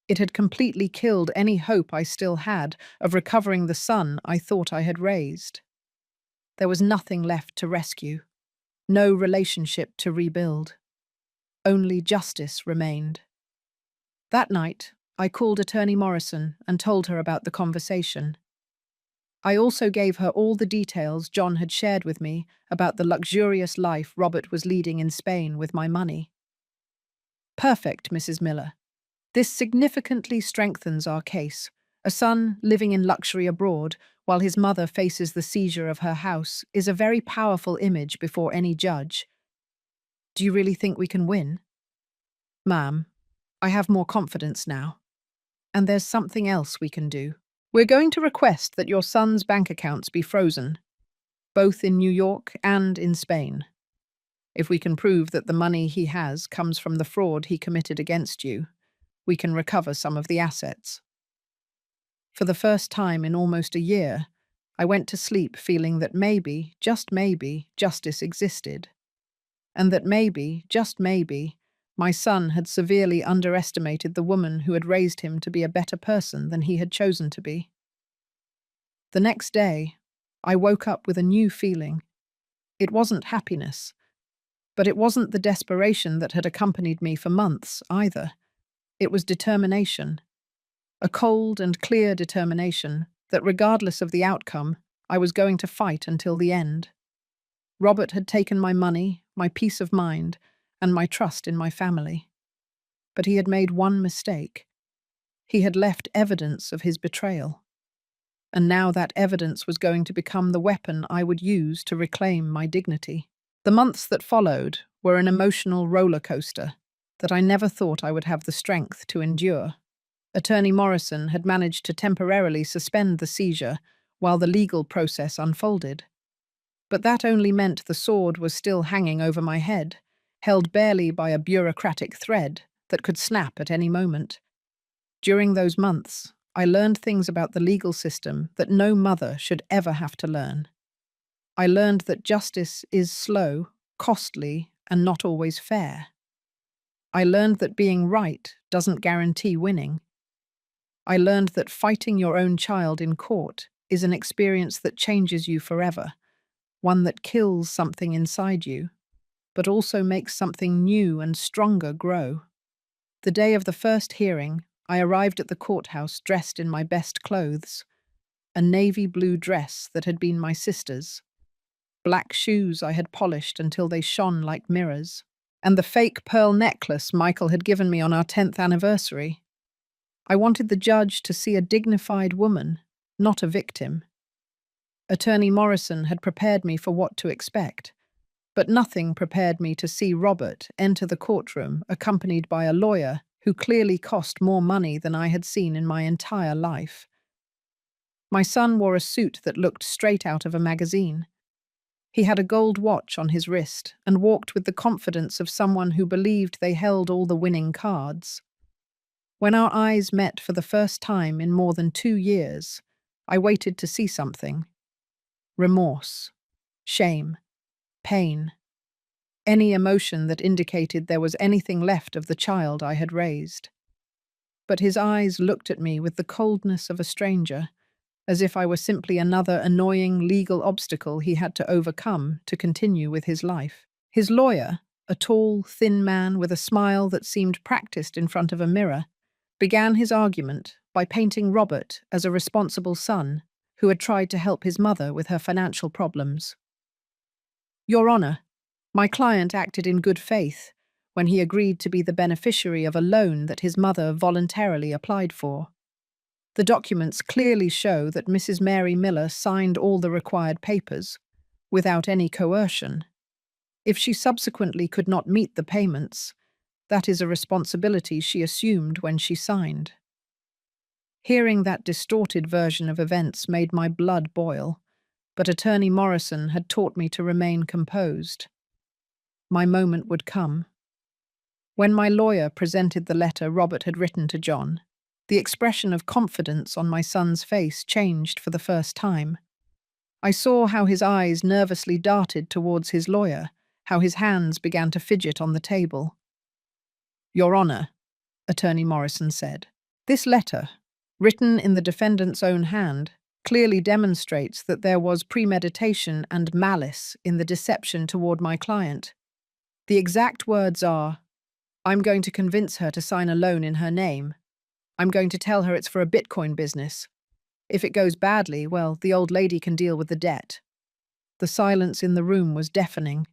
It had completely killed any hope I still had of recovering the son I thought I had raised. There was nothing left to rescue, no relationship to rebuild. Only justice remained. That night, I called Attorney Morrison and told her about the conversation. I also gave her all the details John had shared with me about the luxurious life Robert was leading in Spain with my money. Perfect, Mrs. Miller. This significantly strengthens our case. A son living in luxury abroad while his mother faces the seizure of her house is a very powerful image before any judge. Do you really think we can win? Ma'am, I have more confidence now. And there's something else we can do. We're going to request that your son's bank accounts be frozen, both in New York and in Spain. If we can prove that the money he has comes from the fraud he committed against you, we can recover some of the assets. For the first time in almost a year, I went to sleep feeling that maybe, just maybe, justice existed. And that maybe, just maybe, my son had severely underestimated the woman who had raised him to be a better person than he had chosen to be. The next day, I woke up with a new feeling. It wasn't happiness, but it wasn't the desperation that had accompanied me for months either. It was determination. A cold and clear determination that regardless of the outcome, I was going to fight until the end. Robert had taken my money, my peace of mind, and my trust in my family. But he had made one mistake. He had left evidence of his betrayal. And now that evidence was going to become the weapon I would use to reclaim my dignity. The months that followed were an emotional roller coaster that I never thought I would have the strength to endure. Attorney Morrison had managed to temporarily suspend the seizure while the legal process unfolded. But that only meant the sword was still hanging over my head, held barely by a bureaucratic thread that could snap at any moment. During those months, I learned things about the legal system that no mother should ever have to learn. I learned that justice is slow, costly, and not always fair. I learned that being right doesn't guarantee winning. I learned that fighting your own child in court is an experience that changes you forever, one that kills something inside you, but also makes something new and stronger grow. The day of the first hearing, I arrived at the courthouse dressed in my best clothes, a navy blue dress that had been my sister's, black shoes I had polished until they shone like mirrors, and the fake pearl necklace Michael had given me on our 10th anniversary. I wanted the judge to see a dignified woman, not a victim. Attorney Morrison had prepared me for what to expect, but nothing prepared me to see Robert enter the courtroom accompanied by a lawyer who clearly cost more money than I had seen in my entire life. My son wore a suit that looked straight out of a magazine. He had a gold watch on his wrist and walked with the confidence of someone who believed they held all the winning cards. When our eyes met for the first time in more than 2 years, I waited to see something. Remorse, shame, pain, any emotion that indicated there was anything left of the child I had raised. But his eyes looked at me with the coldness of a stranger, as if I were simply another annoying legal obstacle he had to overcome to continue with his life. His lawyer, a tall, thin man with a smile that seemed practiced in front of a mirror, began his argument by painting Robert as a responsible son who had tried to help his mother with her financial problems. "Your Honor, my client acted in good faith when he agreed to be the beneficiary of a loan that his mother voluntarily applied for. The documents clearly show that Mrs. Mary Miller signed all the required papers, without any coercion. If she subsequently could not meet the payments, that is a responsibility she assumed when she signed." Hearing that distorted version of events made my blood boil, but Attorney Morrison had taught me to remain composed. My moment would come. When my lawyer presented the letter Robert had written to John, the expression of confidence on my son's face changed for the first time. I saw how his eyes nervously darted towards his lawyer, how his hands began to fidget on the table. "Your Honor," Attorney Morrison said, "this letter, written in the defendant's own hand, clearly demonstrates that there was premeditation and malice in the deception toward my client. The exact words are, 'I'm going to convince her to sign a loan in her name. I'm going to tell her it's for a Bitcoin business. If it goes badly, well, the old lady can deal with the debt.'" The silence in the room was deafening.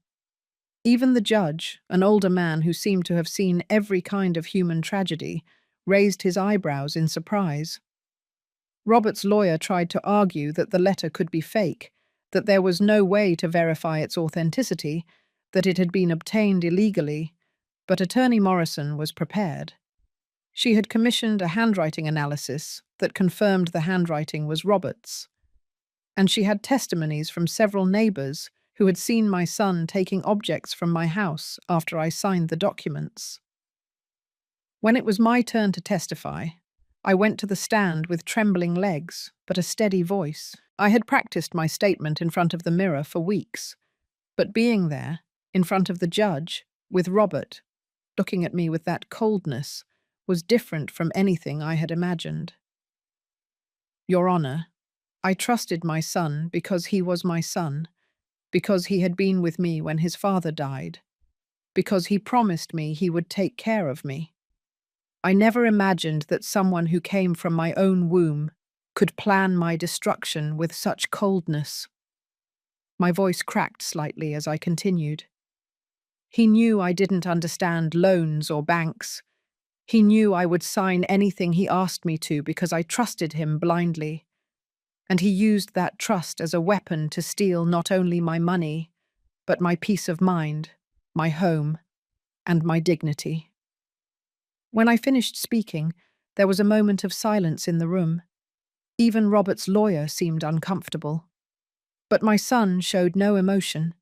Even the judge, an older man who seemed to have seen every kind of human tragedy, raised his eyebrows in surprise. Robert's lawyer tried to argue that the letter could be fake, that there was no way to verify its authenticity, that it had been obtained illegally, but Attorney Morrison was prepared. She had commissioned a handwriting analysis that confirmed the handwriting was Robert's, and she had testimonies from several neighbors who had seen my son taking objects from my house after I signed the documents. When it was my turn to testify, I went to the stand with trembling legs, but a steady voice. I had practiced my statement in front of the mirror for weeks, but being there, in front of the judge, with Robert, looking at me with that coldness, was different from anything I had imagined. "Your Honor, I trusted my son because he was my son, because he had been with me when his father died, because he promised me he would take care of me. I never imagined that someone who came from my own womb could plan my destruction with such coldness." My voice cracked slightly as I continued. "He knew I didn't understand loans or banks. He knew I would sign anything he asked me to because I trusted him blindly. And he used that trust as a weapon to steal not only my money, but my peace of mind, my home, and my dignity." When I finished speaking, there was a moment of silence in the room. Even Robert's lawyer seemed uncomfortable. But my son showed no emotion.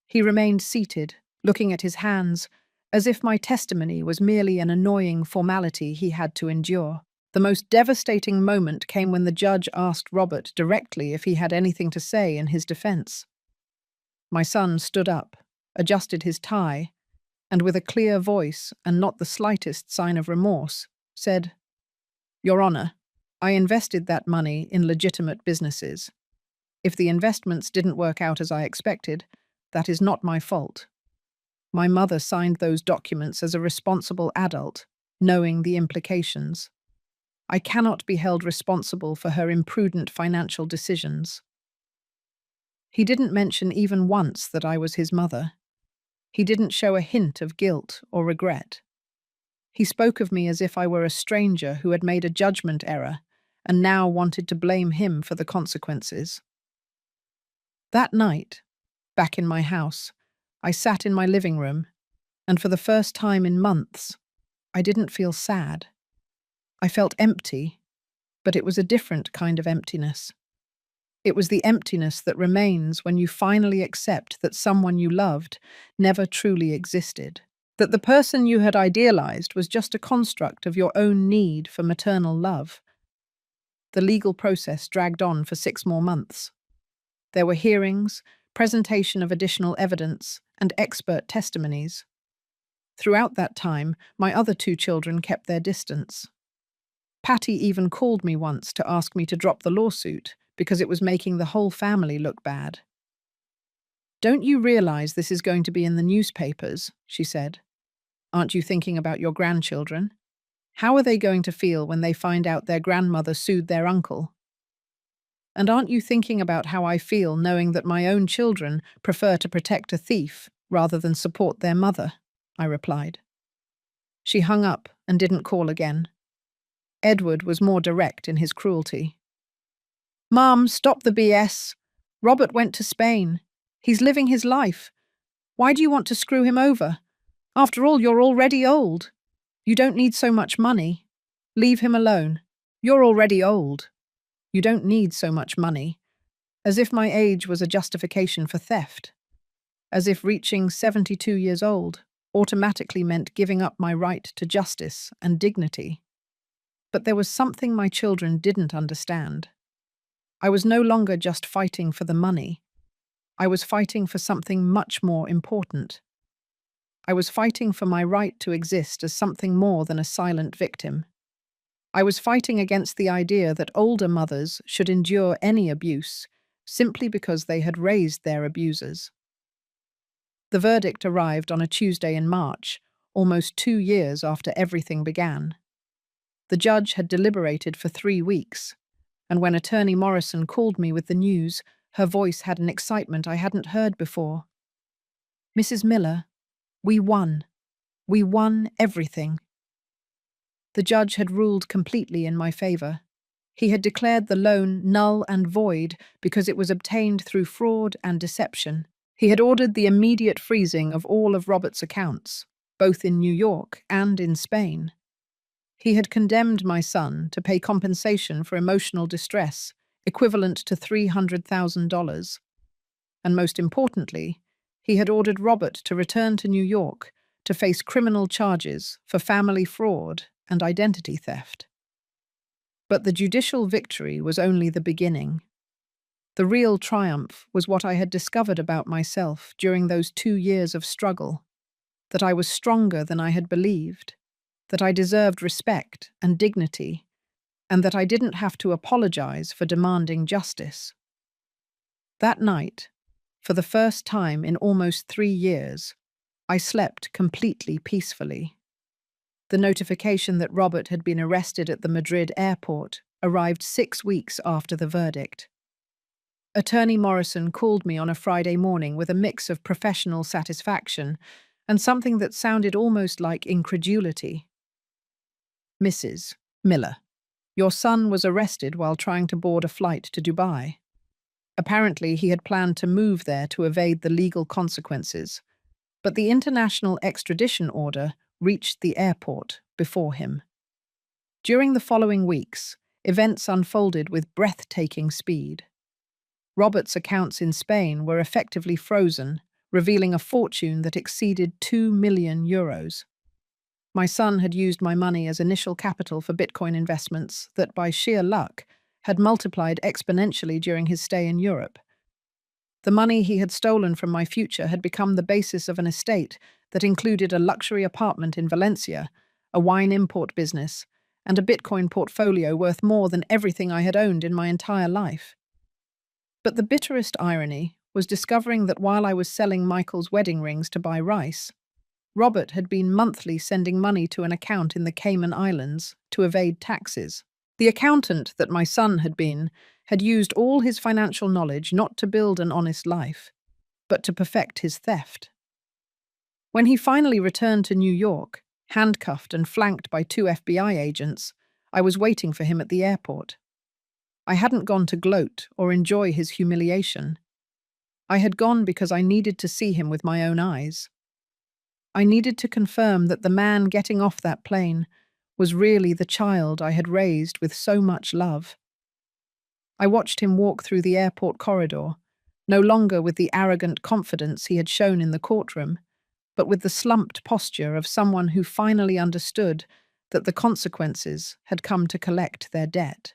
He remained seated, looking at his hands, as if my testimony was merely an annoying formality he had to endure. The most devastating moment came when the judge asked Robert directly if he had anything to say in his defense. My son stood up, adjusted his tie, and with a clear voice and not the slightest sign of remorse, said, "Your Honor, I invested that money in legitimate businesses. If the investments didn't work out as I expected, that is not my fault. My mother signed those documents as a responsible adult, knowing the implications. I cannot be held responsible for her imprudent financial decisions." He didn't mention even once that I was his mother. He didn't show a hint of guilt or regret. He spoke of me as if I were a stranger who had made a judgment error and now wanted to blame him for the consequences. That night, back in my house, I sat in my living room, and for the first time in months, I didn't feel sad. I felt empty, but it was a different kind of emptiness. It was the emptiness that remains when you finally accept that someone you loved never truly existed, that the person you had idealized was just a construct of your own need for maternal love. The legal process dragged on for 6 more months. There were hearings, presentation of additional evidence, and expert testimonies. Throughout that time, my other 2 children kept their distance. Patty even called me once to ask me to drop the lawsuit because it was making the whole family look bad. "Don't you realize this is going to be in the newspapers?" she said. "Aren't you thinking about your grandchildren? How are they going to feel when they find out their grandmother sued their uncle? And aren't you thinking about how I feel knowing that my own children prefer to protect a thief rather than support their mother?" I replied. She hung up and didn't call again. Edward was more direct in his cruelty. "Mom, stop the BS. Robert went to Spain. He's living his life. Why do you want to screw him over? After all, you're already old. You don't need so much money. Leave him alone. You're already old. You don't need so much money." As if my age was a justification for theft. As if reaching 72 years old automatically meant giving up my right to justice and dignity. But there was something my children didn't understand. I was no longer just fighting for the money. I was fighting for something much more important. I was fighting for my right to exist as something more than a silent victim. I was fighting against the idea that older mothers should endure any abuse simply because they had raised their abusers. The verdict arrived on a Tuesday in March, almost 2 years after everything began. The judge had deliberated for 3 weeks, and when Attorney Morrison called me with the news, her voice had an excitement I hadn't heard before. "Mrs. Miller, we won. We won everything." The judge had ruled completely in my favor. He had declared the loan null and void because it was obtained through fraud and deception. He had ordered the immediate freezing of all of Robert's accounts, both in New York and in Spain. He had condemned my son to pay compensation for emotional distress, equivalent to $300,000. And most importantly, he had ordered Robert to return to New York to face criminal charges for family fraud and identity theft. But the judicial victory was only the beginning. The real triumph was what I had discovered about myself during those 2 years of struggle, that I was stronger than I had believed, that I deserved respect and dignity, and that I didn't have to apologize for demanding justice. That night, for the first time in almost 3 years, I slept completely peacefully. The notification that Robert had been arrested at the Madrid airport arrived 6 weeks after the verdict. Attorney Morrison called me on a Friday morning with a mix of professional satisfaction and something that sounded almost like incredulity. "Mrs. Miller, your son was arrested while trying to board a flight to Dubai. Apparently, he had planned to move there to evade the legal consequences, but the international extradition order reached the airport before him." During the following weeks, events unfolded with breathtaking speed. Robert's accounts in Spain were effectively frozen, revealing a fortune that exceeded €2 million. My son had used my money as initial capital for Bitcoin investments that, by sheer luck, had multiplied exponentially during his stay in Europe. The money he had stolen from my future had become the basis of an estate that included a luxury apartment in Valencia, a wine import business, and a Bitcoin portfolio worth more than everything I had owned in my entire life. But the bitterest irony was discovering that while I was selling Michael's wedding rings to buy rice, Robert had been monthly sending money to an account in the Cayman Islands to evade taxes. The accountant that my son had used all his financial knowledge not to build an honest life, but to perfect his theft. When he finally returned to New York, handcuffed and flanked by 2 FBI agents, I was waiting for him at the airport. I hadn't gone to gloat or enjoy his humiliation. I had gone because I needed to see him with my own eyes. I needed to confirm that the man getting off that plane was really the child I had raised with so much love. I watched him walk through the airport corridor, no longer with the arrogant confidence he had shown in the courtroom, but with the slumped posture of someone who finally understood that the consequences had come to collect their debt.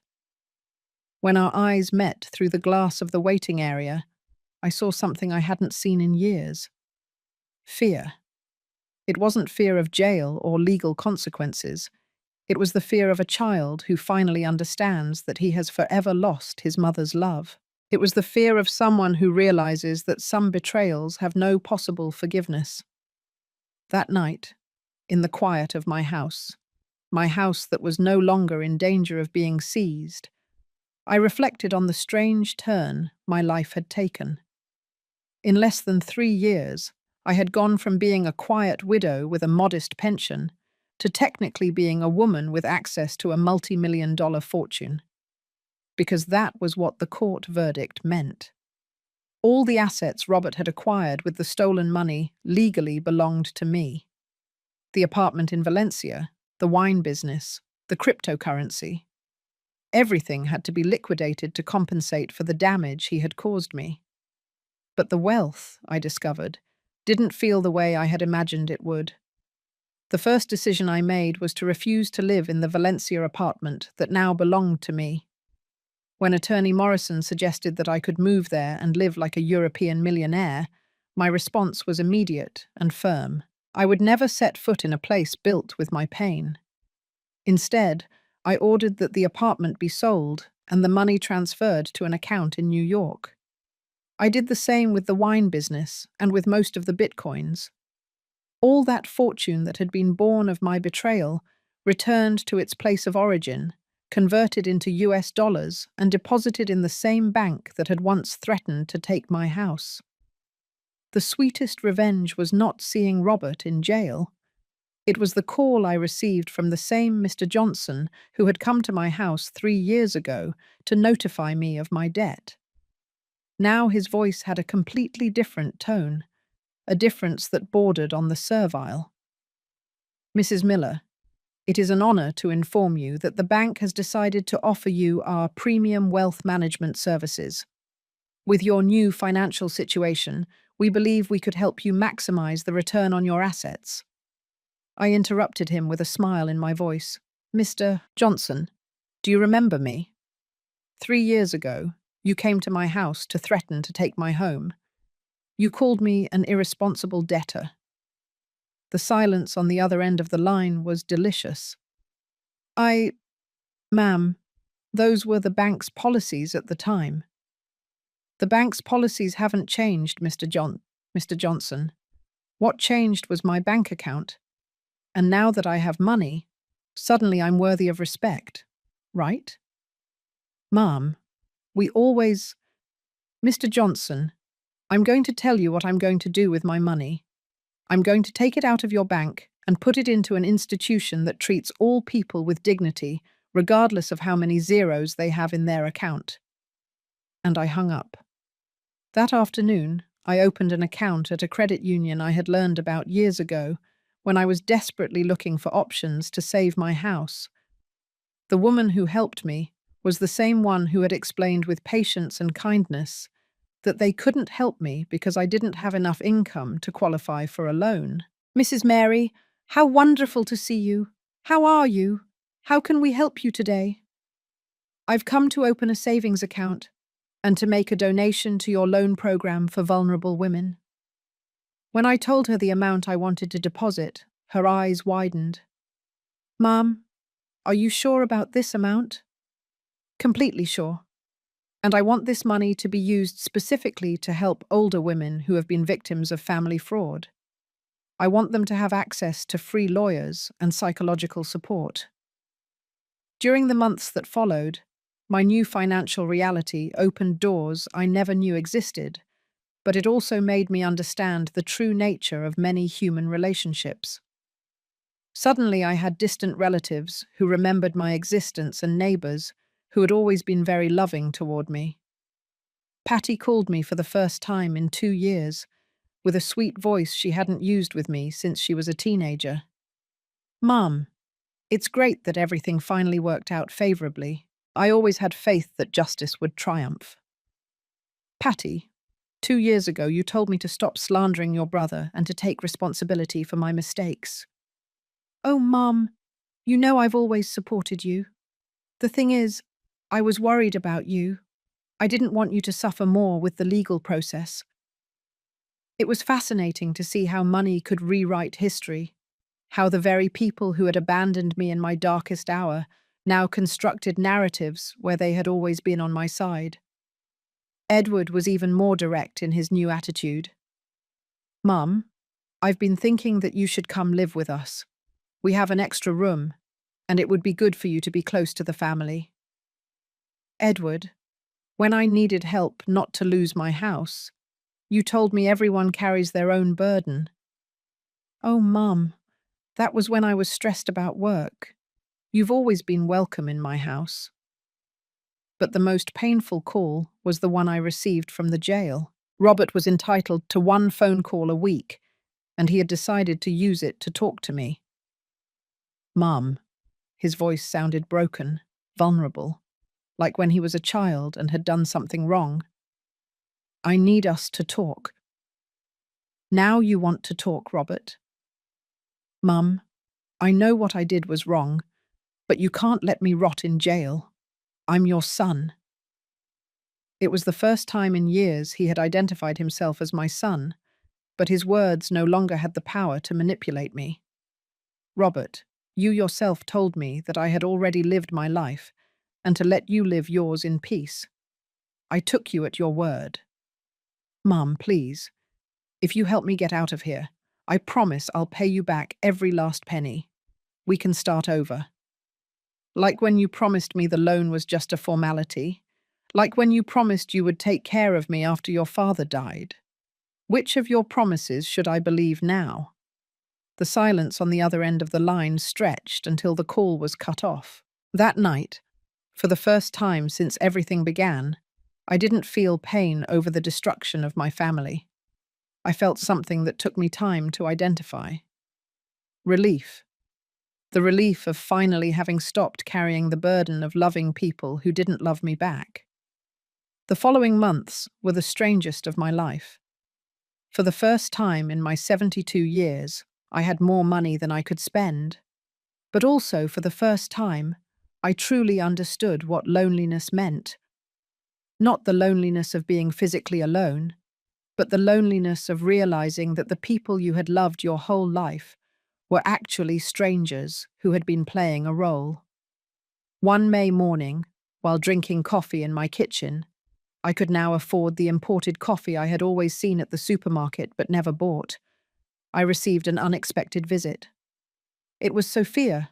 When our eyes met through the glass of the waiting area, I saw something I hadn't seen in years. Fear. It wasn't fear of jail or legal consequences. It was the fear of a child who finally understands that he has forever lost his mother's love. It was the fear of someone who realizes that some betrayals have no possible forgiveness. That night, in the quiet of my house that was no longer in danger of being seized, I reflected on the strange turn my life had taken. In less than 3 years, I had gone from being a quiet widow with a modest pension to technically being a woman with access to a multi-million-dollar fortune. Because that was what the court verdict meant. All the assets Robert had acquired with the stolen money legally belonged to me. The apartment in Valencia, the wine business, the cryptocurrency. Everything had to be liquidated to compensate for the damage he had caused me. But the wealth, I discovered, didn't feel the way I had imagined it would. The first decision I made was to refuse to live in the Valencia apartment that now belonged to me. When attorney Morrison suggested that I could move there and live like a European millionaire, my response was immediate and firm. I would never set foot in a place built with my pain. Instead, I ordered that the apartment be sold and the money transferred to an account in New York. I did the same with the wine business and with most of the bitcoins. All that fortune that had been born of my betrayal returned to its place of origin, converted into US dollars and deposited in the same bank that had once threatened to take my house. The sweetest revenge was not seeing Robert in jail. It was the call I received from the same Mr. Johnson who had come to my house 3 years ago to notify me of my debt. Now his voice had a completely different tone, a difference that bordered on the servile. "Mrs. Miller, it is an honor to inform you that the bank has decided to offer you our premium wealth management services. With your new financial situation, we believe we could help you maximize the return on your assets." I interrupted him with a smile in my voice. "Mr. Johnson, do you remember me? 3 years ago, you came to my house to threaten to take my home. You called me an irresponsible debtor." The silence on the other end of the line was delicious. Ma'am, those were the bank's policies at the time." "The bank's policies haven't changed, Mr. Johnson. What changed was my bank account. And now that I have money, suddenly I'm worthy of respect. Right? Ma'am, we always— Mr. Johnson, I'm going to tell you what I'm going to do with my money. I'm going to take it out of your bank and put it into an institution that treats all people with dignity, regardless of how many zeros they have in their account." And I hung up. That afternoon, I opened an account at a credit union I had learned about years ago when I was desperately looking for options to save my house. The woman who helped me was the same one who had explained with patience and kindness that they couldn't help me because I didn't have enough income to qualify for a loan. "Mrs. Mary, how wonderful to see you. How are you? How can we help you today?" "I've come to open a savings account and to make a donation to your loan program for vulnerable women." When I told her the amount I wanted to deposit, her eyes widened. "Ma'am, are you sure about this amount?" "Completely sure. And I want this money to be used specifically to help older women who have been victims of family fraud. I want them to have access to free lawyers and psychological support." During the months that followed, my new financial reality opened doors I never knew existed, but it also made me understand the true nature of many human relationships. Suddenly I had distant relatives who remembered my existence and neighbors who had always been very loving toward me. Patty called me for the first time in 2 years, with a sweet voice she hadn't used with me since she was a teenager. "Mum, it's great that everything finally worked out favorably. I always had faith that justice would triumph. Patty, 2 years ago you told me to stop slandering your brother and to take responsibility for my mistakes." "Oh, Mum, you know I've always supported you. The thing is, I was worried about you. I didn't want you to suffer more with the legal process." It was fascinating to see how money could rewrite history, how the very people who had abandoned me in my darkest hour now constructed narratives where they had always been on my side. Edward was even more direct in his new attitude. "Mum, I've been thinking that you should come live with us. We have an extra room, and it would be good for you to be close to the family." "Edward, when I needed help not to lose my house, you told me everyone carries their own burden." "Oh, Mum, that was when I was stressed about work. You've always been welcome in my house." But the most painful call was the one I received from the jail. Robert was entitled to one phone call a week, and he had decided to use it to talk to me. "Mum," his voice sounded broken, vulnerable, like when he was a child and had done something wrong. "I need us to talk." "Now you want to talk, Robert?" "Mum, I know what I did was wrong, but you can't let me rot in jail. I'm your son." It was the first time in years he had identified himself as my son, but his words no longer had the power to manipulate me. "Robert, you yourself told me that I had already lived my life, and to let you live yours in peace. I took you at your word. Mum, please, if you help me get out of here, I promise I'll pay you back every last penny. We can start over. Like when you promised me the loan was just a formality. Like when you promised you would take care of me after your father died. Which of your promises should I believe now?" The silence on the other end of the line stretched until the call was cut off. That night, for the first time since everything began, I didn't feel pain over the destruction of my family. I felt something that took me time to identify. Relief. The relief of finally having stopped carrying the burden of loving people who didn't love me back. The following months were the strangest of my life. For the first time in my 72 years, I had more money than I could spend. But also, for the first time, I truly understood what loneliness meant. Not the loneliness of being physically alone, but the loneliness of realizing that the people you had loved your whole life were actually strangers who had been playing a role. One May morning, while drinking coffee in my kitchen, I could now afford the imported coffee I had always seen at the supermarket but never bought. I received an unexpected visit. It was Sophia,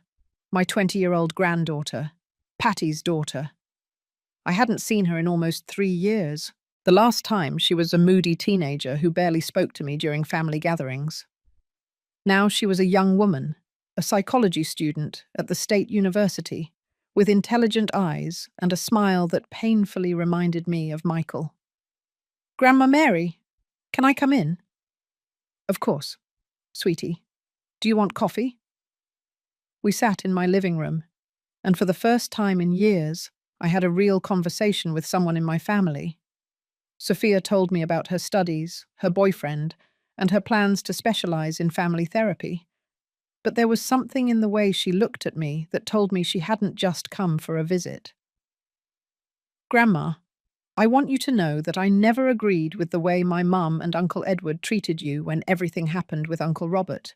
my 20-year-old granddaughter, Patty's daughter. I hadn't seen her in almost 3 years. The last time she was a moody teenager who barely spoke to me during family gatherings. Now she was a young woman, a psychology student at the State University, with intelligent eyes and a smile that painfully reminded me of Michael. "Grandma Mary, can I come in?" "Of course. Sweetie, do you want coffee?" We sat in my living room, and for the first time in years, I had a real conversation with someone in my family. Sophia told me about her studies, her boyfriend, and her plans to specialize in family therapy. But there was something in the way she looked at me that told me she hadn't just come for a visit. "Grandma, I want you to know that I never agreed with the way my mum and Uncle Edward treated you when everything happened with Uncle Robert."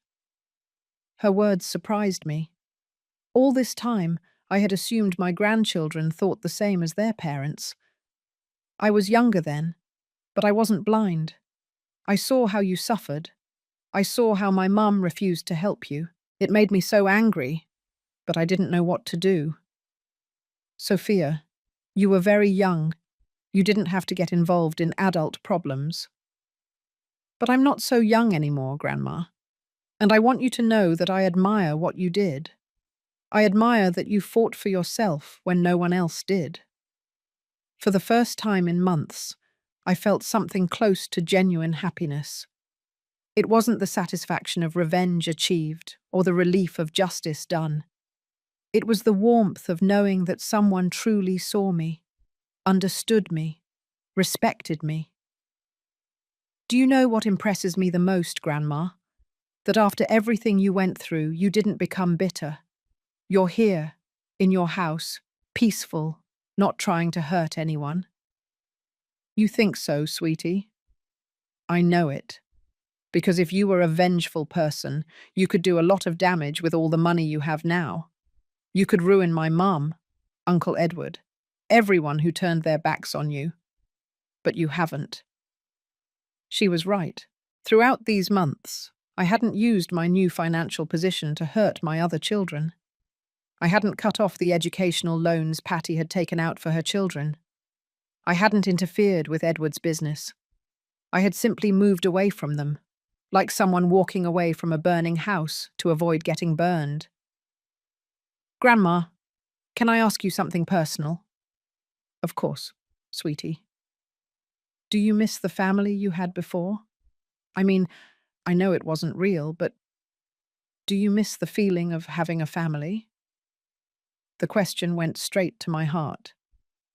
Her words surprised me. All this time, I had assumed my grandchildren thought the same as their parents. I was younger then, but I wasn't blind. I saw how you suffered. I saw how my mum refused to help you. It made me so angry, but I didn't know what to do. "Sophia, you were very young. You didn't have to get involved in adult problems." "But I'm not so young anymore, Grandma. And I want you to know that I admire what you did. I admire that you fought for yourself when no one else did." For the first time in months, I felt something close to genuine happiness. It wasn't the satisfaction of revenge achieved or the relief of justice done. It was the warmth of knowing that someone truly saw me, understood me, respected me. Do you know what impresses me the most, Grandma? That after everything you went through, you didn't become bitter. You're here, in your house, peaceful, not trying to hurt anyone. You think so, sweetie? I know it. Because if you were a vengeful person, you could do a lot of damage with all the money you have now. You could ruin my mum, Uncle Edward, everyone who turned their backs on you. But you haven't. She was right. Throughout these months, I hadn't used my new financial position to hurt my other children. I hadn't cut off the educational loans Patty had taken out for her children. I hadn't interfered with Edward's business. I had simply moved away from them, like someone walking away from a burning house to avoid getting burned. Grandma, can I ask you something personal? Of course, sweetie. Do you miss the family you had before? I mean, I know it wasn't real, but do you miss the feeling of having a family? The question went straight to my heart.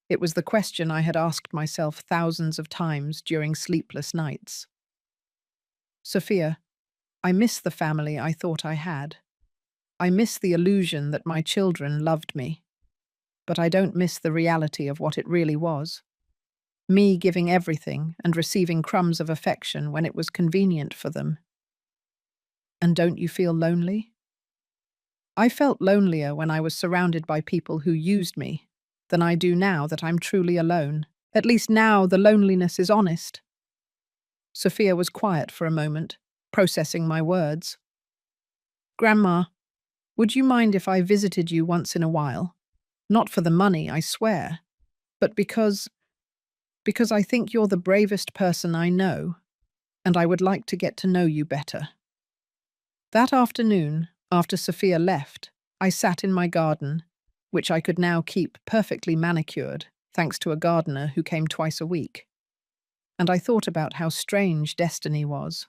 It was the question I had asked myself thousands of times during sleepless nights. Sophia, I miss the family I thought I had. I miss the illusion that my children loved me. But I don't miss the reality of what it really was. Me giving everything and receiving crumbs of affection when it was convenient for them. And don't you feel lonely? I felt lonelier when I was surrounded by people who used me than I do now that I'm truly alone. At least now the loneliness is honest. Sophia was quiet for a moment, processing my words. Grandma, would you mind if I visited you once in a while? Not for the money, I swear, but because I think you're the bravest person I know, and I would like to get to know you better. That afternoon, after Sophia left, I sat in my garden, which I could now keep perfectly manicured, thanks to a gardener who came twice a week. And I thought about how strange destiny was.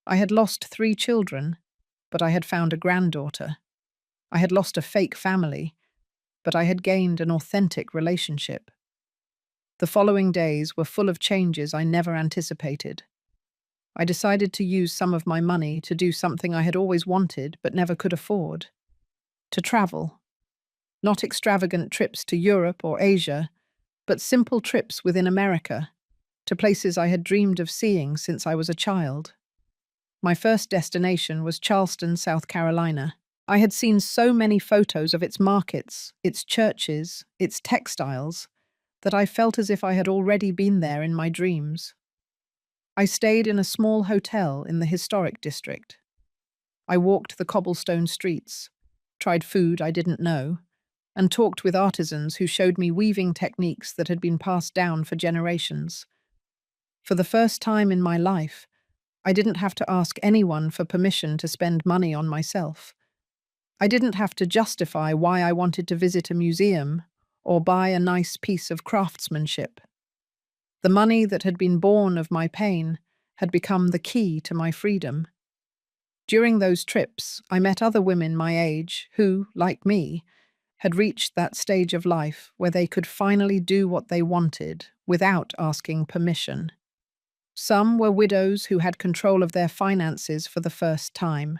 I had lost 3 children, but I had found a granddaughter. I had lost a fake family, but I had gained an authentic relationship. The following days were full of changes I never anticipated. I decided to use some of my money to do something I had always wanted but never could afford. To travel. Not extravagant trips to Europe or Asia, but simple trips within America, to places I had dreamed of seeing since I was a child. My first destination was Charleston, South Carolina. I had seen so many photos of its markets, its churches, its textiles, that I felt as if I had already been there in my dreams. I stayed in a small hotel in the historic district. I walked the cobblestone streets, tried food I didn't know, and talked with artisans who showed me weaving techniques that had been passed down for generations. For the first time in my life, I didn't have to ask anyone for permission to spend money on myself. I didn't have to justify why I wanted to visit a museum or buy a nice piece of craftsmanship. The money that had been born of my pain had become the key to my freedom. During those trips, I met other women my age who, like me, had reached that stage of life where they could finally do what they wanted without asking permission. Some were widows who had control of their finances for the first time.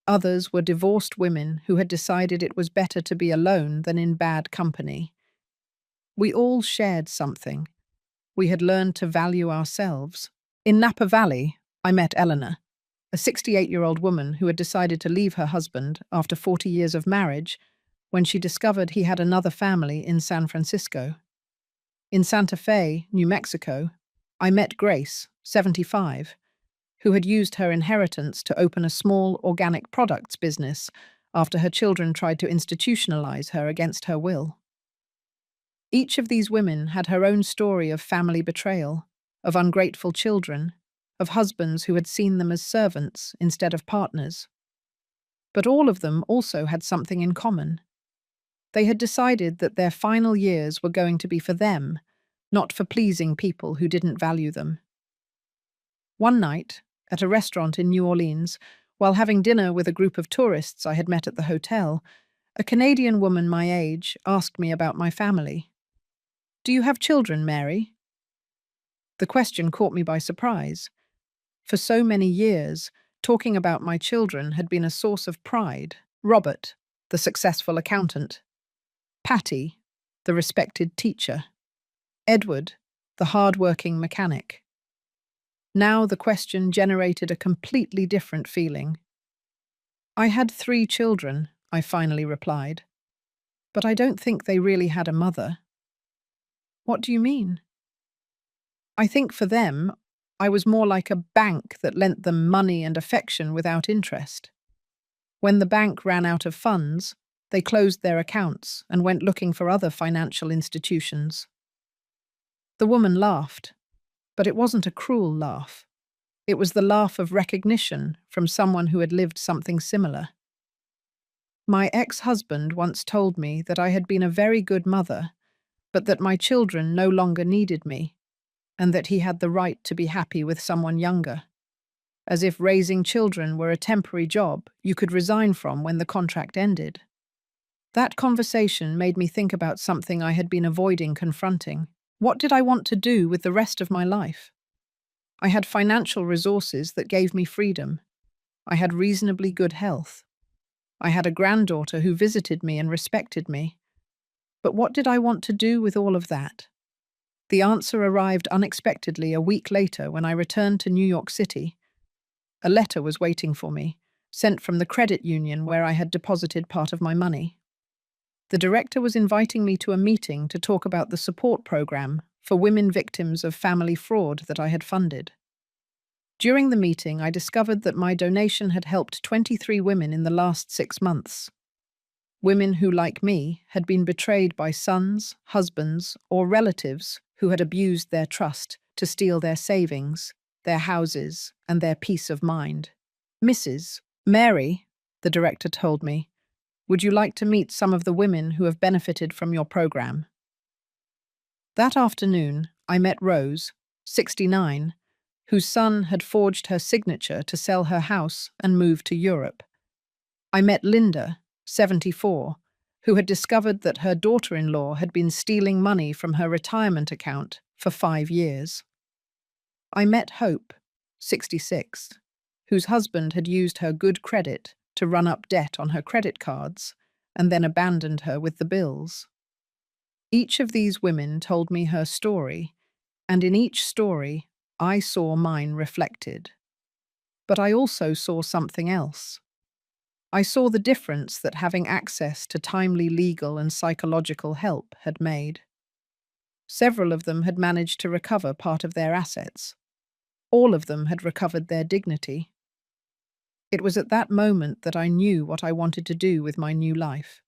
Others were divorced women who had decided it was better to be alone than in bad company. We all shared something. We had learned to value ourselves. In Napa Valley, I met Eleanor, a 68-year-old woman who had decided to leave her husband after 40 years of marriage when she discovered he had another family in San Francisco. In Santa Fe, New Mexico, I met Grace, 75, who had used her inheritance to open a small organic products business after her children tried to institutionalize her against her will. Each of these women had her own story of family betrayal, of ungrateful children, of husbands who had seen them as servants instead of partners. But all of them also had something in common. They had decided that their final years were going to be for them, not for pleasing people who didn't value them. One night, At a restaurant in New Orleans, while having dinner with a group of tourists I had met at the hotel, a Canadian woman my age asked me about my family. "Do you have children, Mary?" The question caught me by surprise. For so many years, talking about my children had been a source of pride. Robert, the successful accountant; Patty, the respected teacher; Edward, the hard-working mechanic. Now the question generated a completely different feeling. "I had 3 children," I finally replied, "but I don't think they really had a mother." "What do you mean?" "I think for them, I was more like a bank that lent them money and affection without interest. When the bank ran out of funds, they closed their accounts and went looking for other financial institutions." The woman laughed, but it wasn't a cruel laugh. It was the laugh of recognition from someone who had lived something similar. "My ex-husband once told me that I had been a very good mother, but that my children no longer needed me, and that he had the right to be happy with someone younger. As if raising children were a temporary job you could resign from when the contract ended." That conversation made me think about something I had been avoiding confronting. What did I want to do with the rest of my life? I had financial resources that gave me freedom. I had reasonably good health. I had a granddaughter who visited me and respected me. But what did I want to do with all of that? The answer arrived unexpectedly a week later when I returned to New York City. A letter was waiting for me, sent from the credit union where I had deposited part of my money. The director was inviting me to a meeting to talk about the support program for women victims of family fraud that I had funded. During the meeting, I discovered that my donation had helped 23 women in the last 6 months. Women who, like me, had been betrayed by sons, husbands, or relatives who had abused their trust to steal their savings, their houses, and their peace of mind. "Mrs. Mary," the director told me, "would you like to meet some of the women who have benefited from your program?" That afternoon, I met Rose, 69, whose son had forged her signature to sell her house and move to Europe. I met Linda, 74, who had discovered that her daughter-in-law had been stealing money from her retirement account for 5 years. I met Hope, 66, whose husband had used her good credit to run up debt on her credit cards and then abandoned her with the bills. Each of these women told me her story, and in each story, I saw mine reflected. But I also saw something else. I saw the difference that having access to timely legal and psychological help had made. Several of them had managed to recover part of their assets. All of them had recovered their dignity. It was at that moment that I knew what I wanted to do with my new life.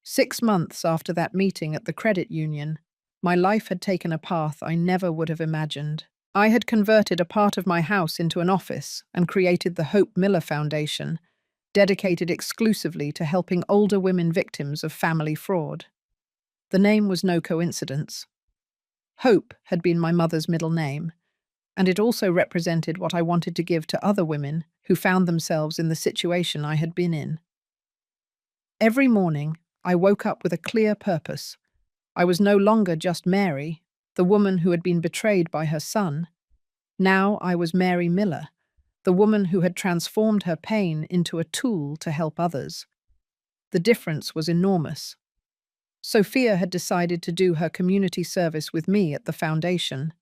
6 months after that meeting at the credit union, my life had taken a path I never would have imagined. I had converted a part of my house into an office and created the Hope Miller Foundation, dedicated exclusively to helping older women victims of family fraud. The name was no coincidence. Hope had been my mother's middle name, and it also represented what I wanted to give to other women who found themselves in the situation I had been in. Every morning, I woke up with a clear purpose. I was no longer just Mary, the woman who had been betrayed by her son. Now I was Mary Miller, the woman who had transformed her pain into a tool to help others. The difference was enormous. Sophia had decided to do her community service with me at the foundation.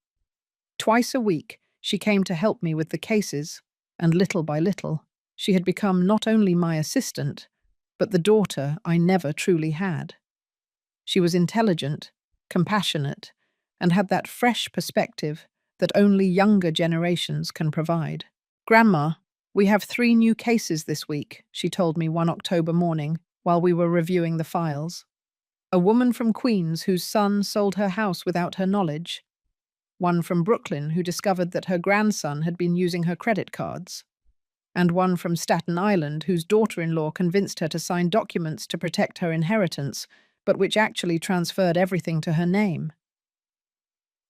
Twice a week, she came to help me with the cases, and little by little, she had become not only my assistant, but the daughter I never truly had. She was intelligent, compassionate, and had that fresh perspective that only younger generations can provide. "Grandma, we have 3 new cases this week," she told me one October morning while we were reviewing the files. A woman from Queens whose son sold her house without her knowledge. One from Brooklyn who discovered that her grandson had been using her credit cards. And one from Staten Island whose daughter-in-law convinced her to sign documents to protect her inheritance, but which actually transferred everything to her name.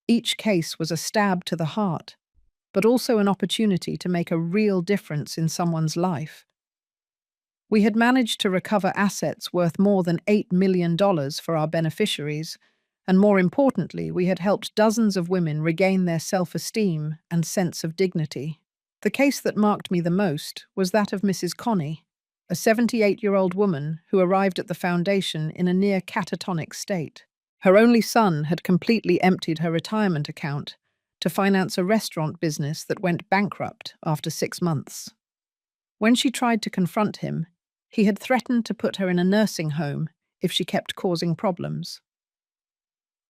Each case was a stab to the heart. but also an opportunity to make a real difference in someone's life. We had managed to recover assets worth more than $8 million for our beneficiaries, and more importantly, we had helped dozens of women regain their self-esteem and sense of dignity. The case that marked me the most was that of Mrs. Connie, a 78-year-old woman who arrived at the foundation in a near catatonic state. Her only son had completely emptied her retirement account to finance a restaurant business that went bankrupt after 6 months. When she tried to confront him, he had threatened to put her in a nursing home if she kept causing problems.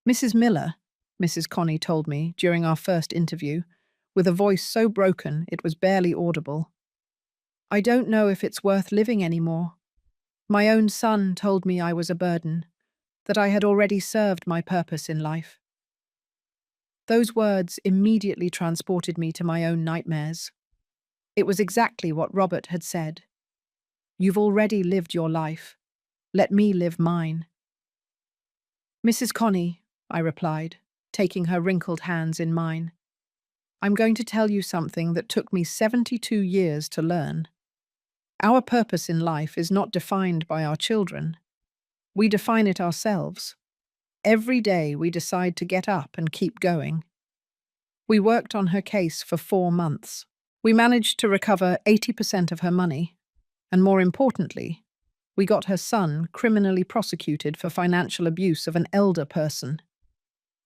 Mrs. Miller, Mrs. Connie told me during our first interview, with a voice so broken it was barely audible, "I don't know if it's worth living anymore. My own son told me I was a burden, that I had already served my purpose in life." Those words immediately transported me to my own nightmares. It was exactly what Robert had said. "You've already lived your life. Let me live mine." "Mrs. Connie," I replied, taking her wrinkled hands in mine, "I'm going to tell you something that took me 72 years to learn. Our purpose in life is not defined by our children. We define it ourselves. Every day we decide to get up and keep going." We worked on her case for 4 months. We managed to recover 80% of her money, and more importantly, we got her son criminally prosecuted for financial abuse of an elder person.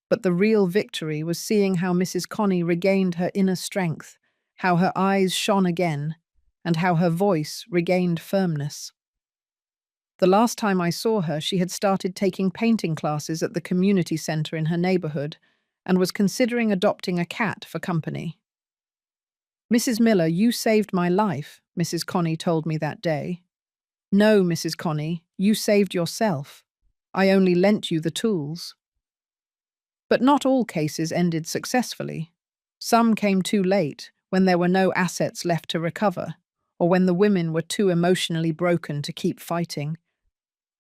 But the real victory was seeing how Mrs. Connie regained her inner strength, how her eyes shone again, and how her voice regained firmness. The last time I saw her, she had started taking painting classes at the community center in her neighborhood and was considering adopting a cat for company. "Mrs. Miller, you saved my life," Mrs. Connie told me that day. "No, Mrs. Connie, you saved yourself. I only lent you the tools." But not all cases ended successfully. Some came too late, when there were no assets left to recover, or when the women were too emotionally broken to keep fighting.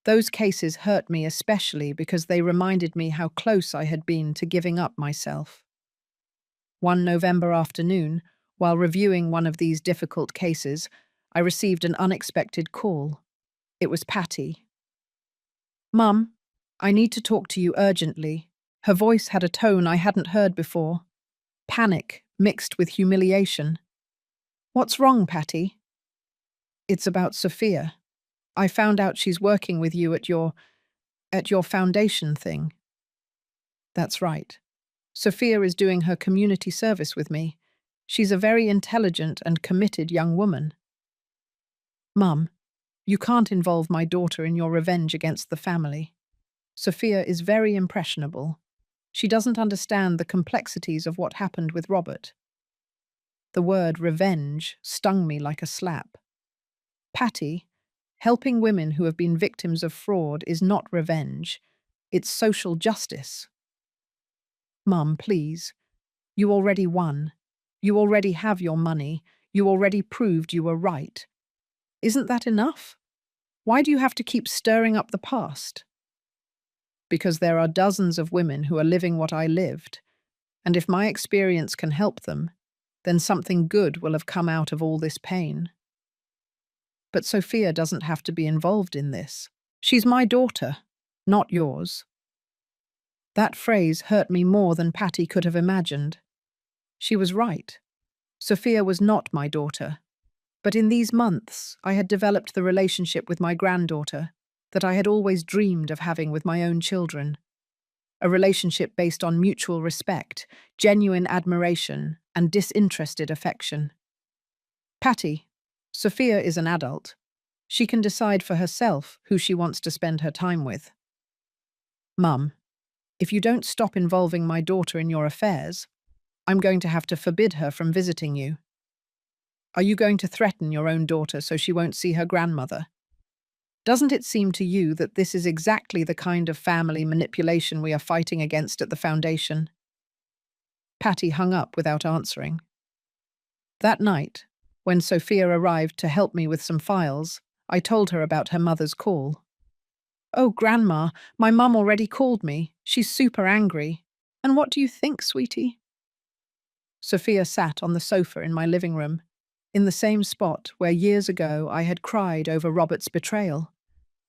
Those cases hurt me especially because they reminded me how close I had been to giving up myself. One November afternoon, while reviewing one of these difficult cases, I received an unexpected call. It was Patty. "Mum, I need to talk to you urgently." Her voice had a tone I hadn't heard before. Panic mixed with humiliation. "What's wrong, Patty?" "It's about Sophia. I found out she's working with you at your foundation thing." "That's right. Sophia is doing her community service with me. She's a very intelligent and committed young woman." "Mum, you can't involve my daughter in your revenge against the family. Sophia is very impressionable. She doesn't understand the complexities of what happened with Robert." The word revenge stung me like a slap. "Patty, helping women who have been victims of fraud is not revenge. It's social justice." "Mum, please. You already won. You already have your money. You already proved you were right. Isn't that enough? Why do you have to keep stirring up the past?" "Because there are dozens of women who are living what I lived, and if my experience can help them, then something good will have come out of all this pain." "But Sophia doesn't have to be involved in this. She's my daughter, not yours." That phrase hurt me more than Patty could have imagined. She was right. Sophia was not my daughter. But in these months, I had developed the relationship with my granddaughter that I had always dreamed of having with my own children. A relationship based on mutual respect, genuine admiration, and disinterested affection. "Patty, Sophia is an adult. She can decide for herself who she wants to spend her time with." "Mum, if you don't stop involving my daughter in your affairs, I'm going to have to forbid her from visiting you." "Are you going to threaten your own daughter so she won't see her grandmother? Doesn't it seem to you that this is exactly the kind of family manipulation we are fighting against at the foundation?" Patty hung up without answering. That night, when Sophia arrived to help me with some files, I told her about her mother's call. "Oh, Grandma, my mum already called me. She's super angry." "And what do you think, sweetie?" Sophia sat on the sofa in my living room, in the same spot where years ago I had cried over Robert's betrayal,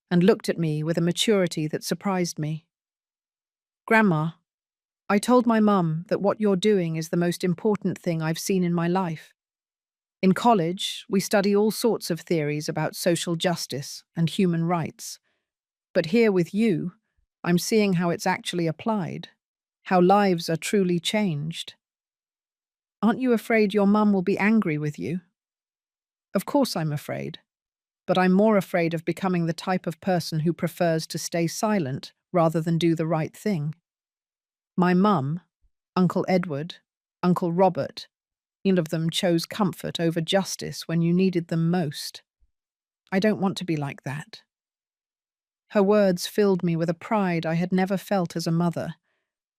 and looked at me with a maturity that surprised me. "Grandma, I told my mum that what you're doing is the most important thing I've seen in my life. In college, we study all sorts of theories about social justice and human rights. But here with you, I'm seeing how it's actually applied, how lives are truly changed. Aren't you afraid your mum will be angry with you?" "Of course I'm afraid, but I'm more afraid of becoming the type of person who prefers to stay silent rather than do the right thing. My mum, Uncle Edward, Uncle Robert, all of them chose comfort over justice when you needed them most. I don't want to be like that." Her words filled me with a pride I had never felt as a mother,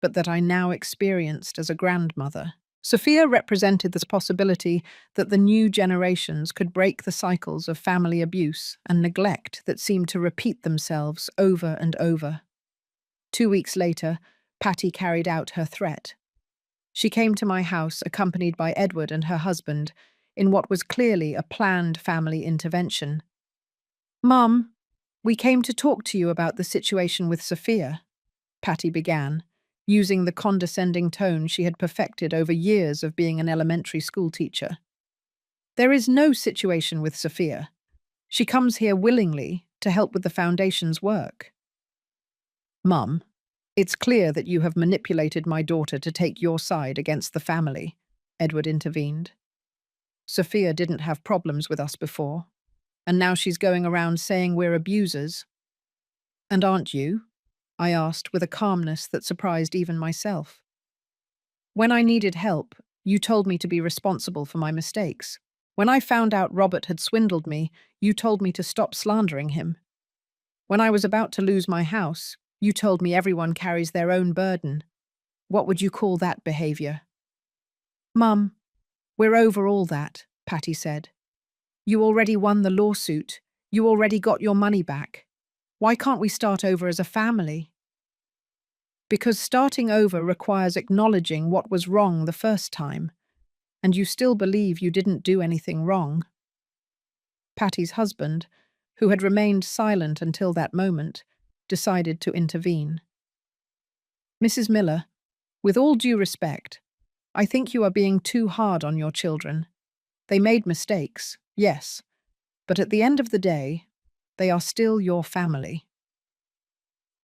but that I now experienced as a grandmother. Sophia represented the possibility that the new generations could break the cycles of family abuse and neglect that seemed to repeat themselves over and over. 2 weeks later, Patty carried out her threat. She came to my house accompanied by Edward and her husband in what was clearly a planned family intervention. "Mum, we came to talk to you about the situation with Sophia," Patty began, using the condescending tone she had perfected over years of being an elementary school teacher. "There is no situation with Sophia. She comes here willingly to help with the Foundation's work." "Mum, it's clear that you have manipulated my daughter to take your side against the family," Edward intervened. "Sophia didn't have problems with us before, and now she's going around saying we're abusers." "And aren't you?" I asked with a calmness that surprised even myself. "When I needed help, you told me to be responsible for my mistakes. When I found out Robert had swindled me, you told me to stop slandering him. When I was about to lose my house, you told me everyone carries their own burden. What would you call that behavior?" "Mum, we're over all that," Patty said. "You already won the lawsuit. You already got your money back. Why can't we start over as a family?" "Because starting over requires acknowledging what was wrong the first time, and you still believe you didn't do anything wrong." Patty's husband, who had remained silent until that moment, decided to intervene. "Mrs. Miller, with all due respect, I think you are being too hard on your children. They made mistakes, yes, but at the end of the day, they are still your family."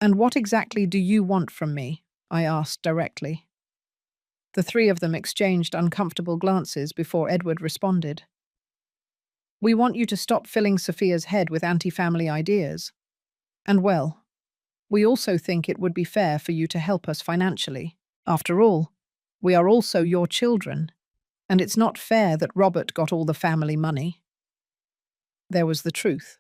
"And what exactly do you want from me?" I asked directly. The three of them exchanged uncomfortable glances before Edward responded. "We want you to stop filling Sophia's head with anti-family ideas. And well, we also think it would be fair for you to help us financially. After all, we are also your children, and it's not fair that Robert got all the family money." There was the truth.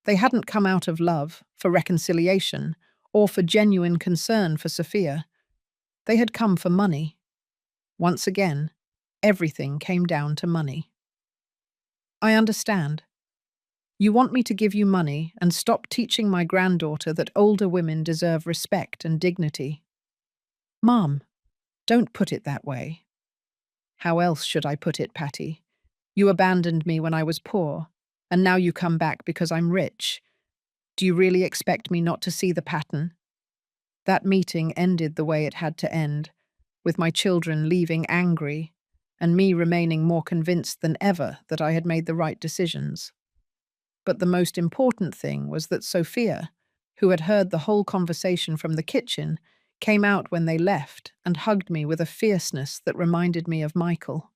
They hadn't come out of love, for reconciliation, or for genuine concern for Sophia. They had come for money. Once again, everything came down to money. "I understand. You want me to give you money and stop teaching my granddaughter that older women deserve respect and dignity." "Mom, don't put it that way." "How else should I put it, Patty? You abandoned me when I was poor, and now you come back because I'm rich. Do you really expect me not to see the pattern?" That meeting ended the way it had to end, with my children leaving angry and me remaining more convinced than ever that I had made the right decisions. But the most important thing was that Sophia, who had heard the whole conversation from the kitchen, came out when they left and hugged me with a fierceness that reminded me of Michael.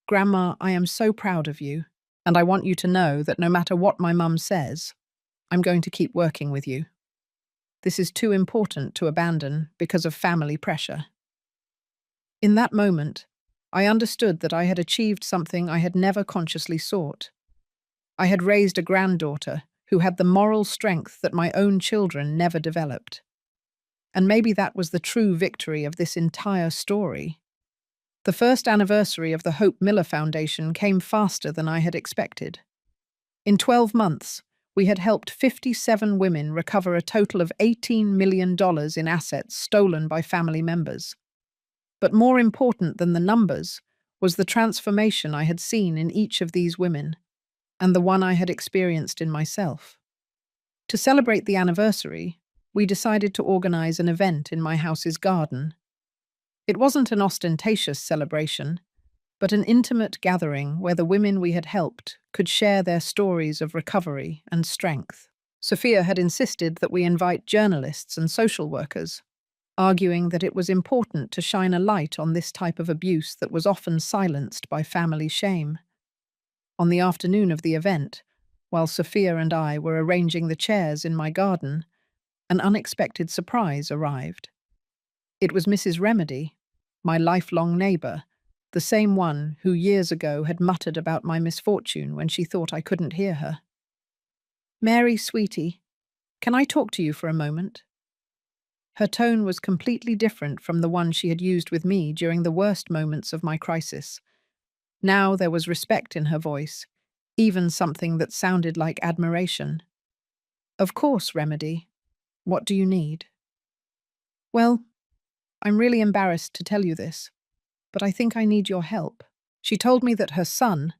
"Grandma, I am so proud of you, and I want you to know that no matter what my mum says, I'm going to keep working with you. This is too important to abandon because of family pressure." In that moment, I understood that I had achieved something I had never consciously sought. I had raised a granddaughter who had the moral strength that my own children never developed. And maybe that was the true victory of this entire story. The first anniversary of the Hope Miller Foundation came faster than I had expected. In 12 months, we had helped 57 women recover a total of $18 million in assets stolen by family members. But more important than the numbers was the transformation I had seen in each of these women, and the one I had experienced in myself. To celebrate the anniversary, we decided to organize an event in my house's garden. It wasn't an ostentatious celebration, but an intimate gathering where the women we had helped could share their stories of recovery and strength. Sophia had insisted that we invite journalists and social workers, arguing that it was important to shine a light on this type of abuse that was often silenced by family shame. On the afternoon of the event, while Sophia and I were arranging the chairs in my garden, an unexpected surprise arrived. It was Mrs. Remedy, my lifelong neighbour, the same one who years ago had muttered about my misfortune when she thought I couldn't hear her. "Mary, sweetie, can I talk to you for a moment?" Her tone was completely different from the one she had used with me during the worst moments of my crisis. Now there was respect in her voice, even something that sounded like admiration. "Of course, Remedy. What do you need?" "Well, I'm really embarrassed to tell you this, but I think I need your help." She told me that her son,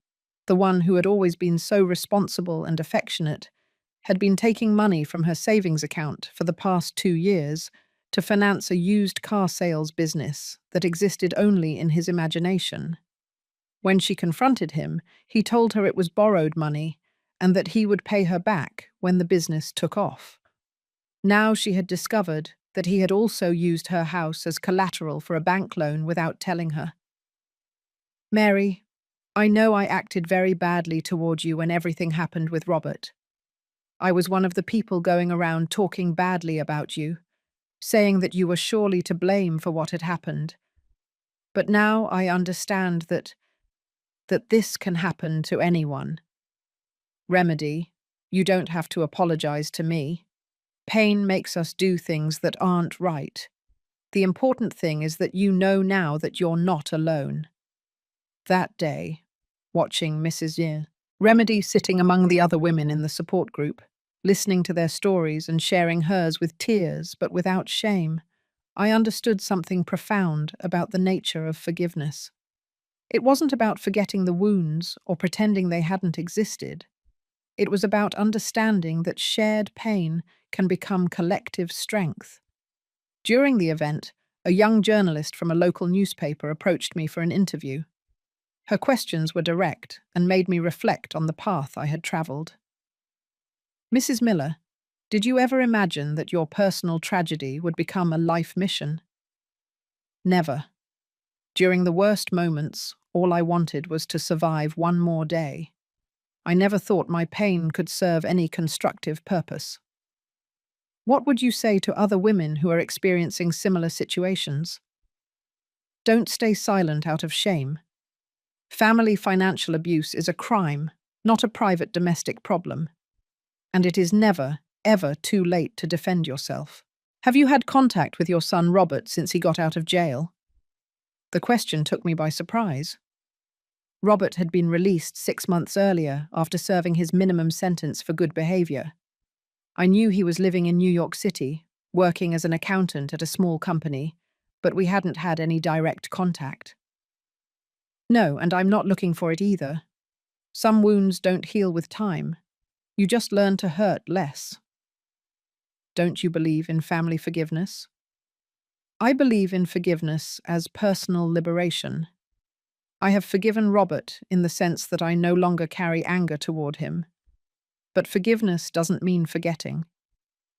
the one who had always been so responsible and affectionate, had been taking money from her savings account for the past 2 years to finance a used car sales business that existed only in his imagination. When she confronted him, he told her it was borrowed money and that he would pay her back when the business took off. Now she had discovered that he had also used her house as collateral for a bank loan without telling her. "Mary, I know I acted very badly toward you when everything happened with Robert. I was one of the people going around talking badly about you, saying that you were surely to blame for what had happened. But now I understand that this can happen to anyone. Remedy, you don't have to apologize to me. Pain makes us do things that aren't right. The important thing is that you know now that you're not alone." That day, watching Mrs. Remedy sitting among the other women in the support group, listening to their stories and sharing hers with tears but without shame, I understood something profound about the nature of forgiveness. It wasn't about forgetting the wounds or pretending they hadn't existed. It was about understanding that shared pain can become collective strength. During the event, a young journalist from a local newspaper approached me for an interview. Her questions were direct and made me reflect on the path I had travelled. "Mrs. Miller, did you ever imagine that your personal tragedy would become a life mission?" "Never. During the worst moments, all I wanted was to survive one more day. I never thought my pain could serve any constructive purpose." What would you say to other women who are experiencing similar situations? Don't stay silent out of shame. Family financial abuse is a crime, not a private domestic problem. And it is never, ever too late to defend yourself. Have you had contact with your son Robert since he got out of jail? The question took me by surprise. Robert had been released 6 months earlier after serving his minimum sentence for good behavior. I knew he was living in New York City, working as an accountant at a small company, but we hadn't had any direct contact. No, and I'm not looking for it either. Some wounds don't heal with time. You just learn to hurt less. Don't you believe in family forgiveness? I believe in forgiveness as personal liberation. I have forgiven Robert in the sense that I no longer carry anger toward him. But forgiveness doesn't mean forgetting.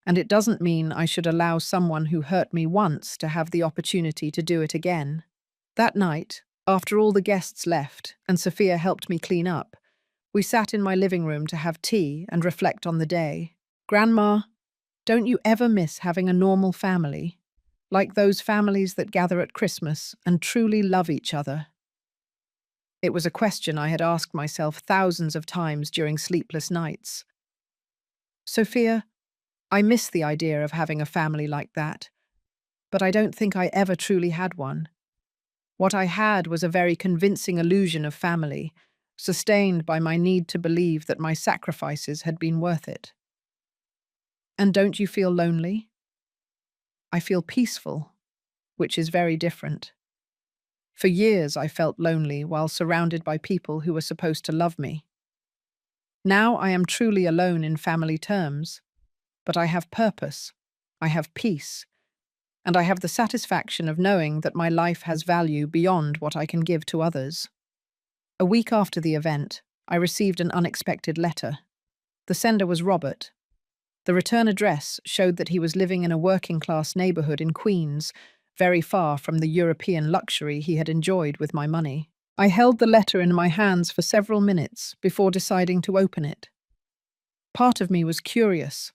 And it doesn't mean I should allow someone who hurt me once to have the opportunity to do it again. That night, after all the guests left and Sophia helped me clean up, we sat in my living room to have tea and reflect on the day. "Grandma, don't you ever miss having a normal family, like those families that gather at Christmas and truly love each other?" It was a question I had asked myself thousands of times during sleepless nights. Sophia, I miss the idea of having a family like that, but I don't think I ever truly had one. What I had was a very convincing illusion of family, sustained by my need to believe that my sacrifices had been worth it. And don't you feel lonely? I feel peaceful, which is very different. For years, I felt lonely while surrounded by people who were supposed to love me. Now I am truly alone in family terms, but I have purpose, I have peace, and I have the satisfaction of knowing that my life has value beyond what I can give to others. A week after the event, I received an unexpected letter. The sender was Robert. The return address showed that he was living in a working-class neighborhood in Queens, very far from the European luxury he had enjoyed with my money. I held the letter in my hands for several minutes before deciding to open it. Part of me was curious,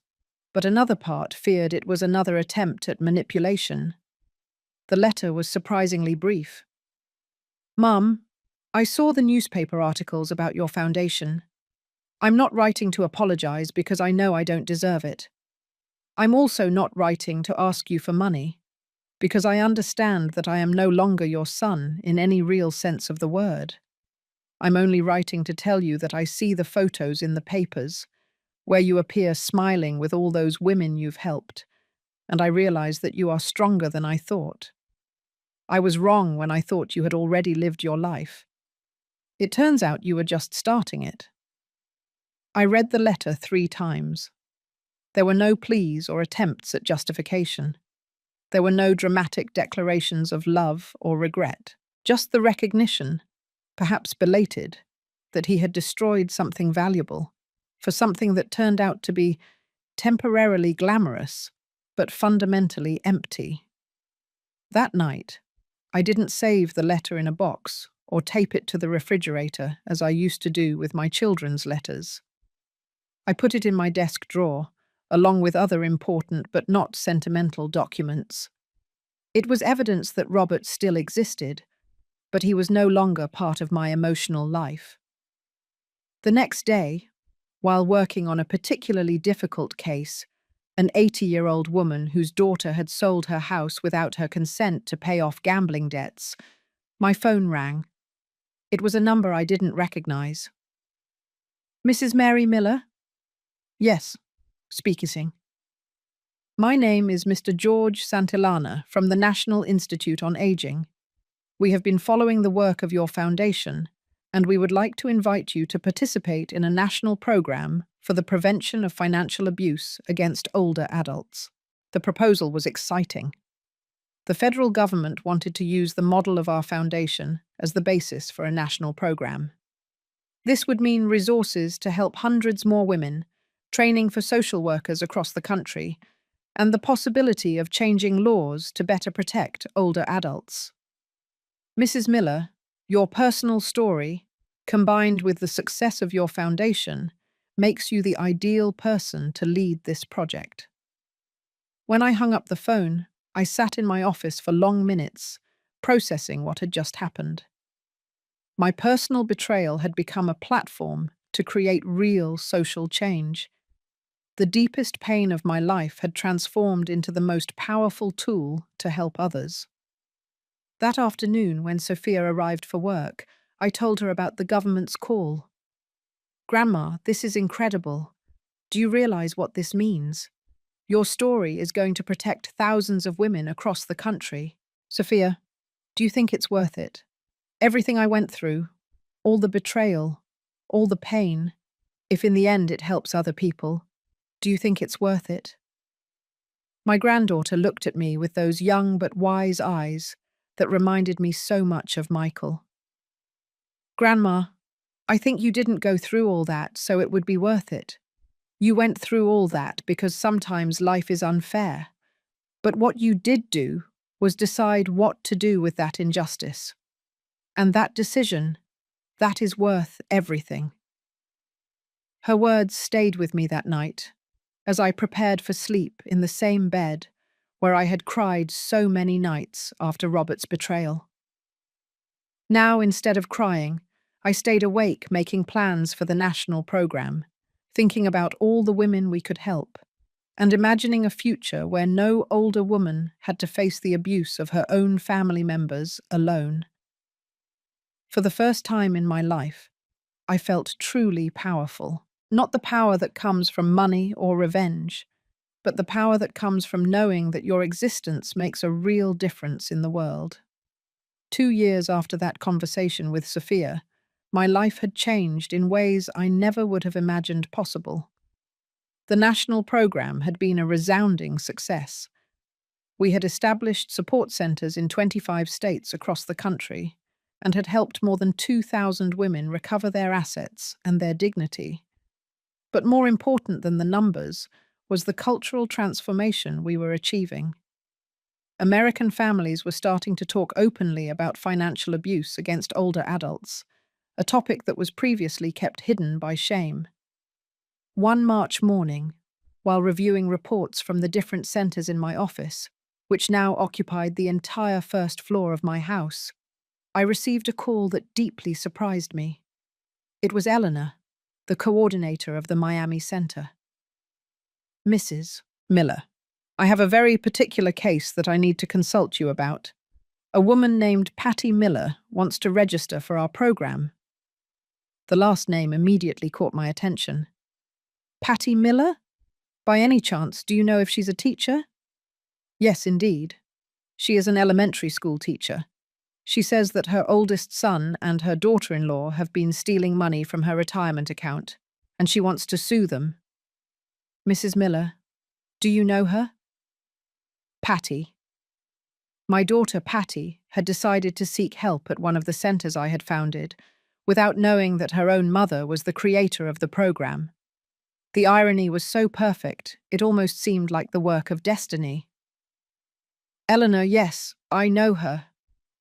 but another part feared it was another attempt at manipulation. The letter was surprisingly brief. "Mum, I saw the newspaper articles about your foundation. I'm not writing to apologize because I know I don't deserve it. I'm also not writing to ask you for money, because I understand that I am no longer your son in any real sense of the word. I'm only writing to tell you that I see the photos in the papers, where you appear smiling with all those women you've helped, and I realize that you are stronger than I thought. I was wrong when I thought you had already lived your life. It turns out you were just starting it." I read the letter 3 times. There were no pleas or attempts at justification. There were no dramatic declarations of love or regret, just the recognition, perhaps belated, that he had destroyed something valuable, for something that turned out to be temporarily glamorous, but fundamentally empty. That night, I didn't save the letter in a box or tape it to the refrigerator as I used to do with my children's letters. I put it in my desk drawer, along with other important but not sentimental documents. It was evidence that Robert still existed, but he was no longer part of my emotional life. The next day, while working on a particularly difficult case, an 80-year-old woman whose daughter had sold her house without her consent to pay off gambling debts, my phone rang. It was a number I didn't recognize. "Mrs. Mary Miller?" "Yes, speaking." "My name is Mr. George Santillana from the National Institute on Aging. We have been following the work of your foundation, and we would like to invite you to participate in a national program for the prevention of financial abuse against older adults." The proposal was exciting. The federal government wanted to use the model of our foundation as the basis for a national program. This would mean resources to help hundreds more women, training for social workers across the country, and the possibility of changing laws to better protect older adults. Mrs. Miller, your personal story, combined with the success of your foundation, makes you the ideal person to lead this project. When I hung up the phone, I sat in my office for long minutes, processing what had just happened. My personal betrayal had become a platform to create real social change. The deepest pain of my life had transformed into the most powerful tool to help others. That afternoon, when Sophia arrived for work, I told her about the government's call. "Grandma, this is incredible. Do you realize what this means? Your story is going to protect thousands of women across the country. Sophia, do you think it's worth it? Everything I went through, all the betrayal, all the pain, if in the end it helps other people, do you think it's worth it?" My granddaughter looked at me with those young but wise eyes that reminded me so much of Michael. "Grandma, I think you didn't go through all that so it would be worth it. You went through all that because sometimes life is unfair. But what you did do was decide what to do with that injustice. And that decision, that is worth everything." Her words stayed with me that night, as I prepared for sleep in the same bed where I had cried so many nights after Robert's betrayal. Now, instead of crying, I stayed awake making plans for the national program, thinking about all the women we could help, and imagining a future where no older woman had to face the abuse of her own family members alone. For the first time in my life, I felt truly powerful. Not the power that comes from money or revenge, but the power that comes from knowing that your existence makes a real difference in the world. 2 years after that conversation with Sophia, my life had changed in ways I never would have imagined possible. The national program had been a resounding success. We had established support centers in 25 states across the country and had helped more than 2,000 women recover their assets and their dignity. But more important than the numbers was the cultural transformation we were achieving. American families were starting to talk openly about financial abuse against older adults, a topic that was previously kept hidden by shame. One March morning, while reviewing reports from the different centers in my office, which now occupied the entire first floor of my house, I received a call that deeply surprised me. It was Eleanor, the coordinator of the Miami Center. "Mrs. Miller, I have a very particular case that I need to consult you about. A woman named Patty Miller wants to register for our program." The last name immediately caught my attention. "Patty Miller? By any chance, do you know if she's a teacher?" "Yes, indeed. She is an elementary school teacher. She says that her oldest son and her daughter-in-law have been stealing money from her retirement account, and she wants to sue them." "Mrs. Miller, do you know her?" "Patty. My daughter Patty had decided to seek help at one of the centers I had founded, without knowing that her own mother was the creator of the program. The irony was so perfect, it almost seemed like the work of destiny." "Eleanor, yes, I know her.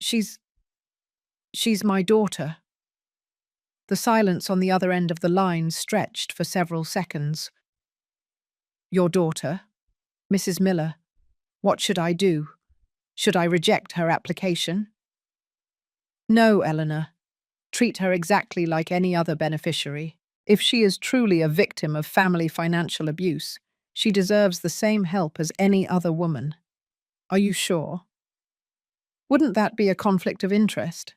She's my daughter." The silence on the other end of the line stretched for several seconds. "Your daughter? Mrs. Miller, what should I do? Should I reject her application?" "No, Eleanor. Treat her exactly like any other beneficiary. If she is truly a victim of family financial abuse, she deserves the same help as any other woman." "Are you sure? Wouldn't that be a conflict of interest?"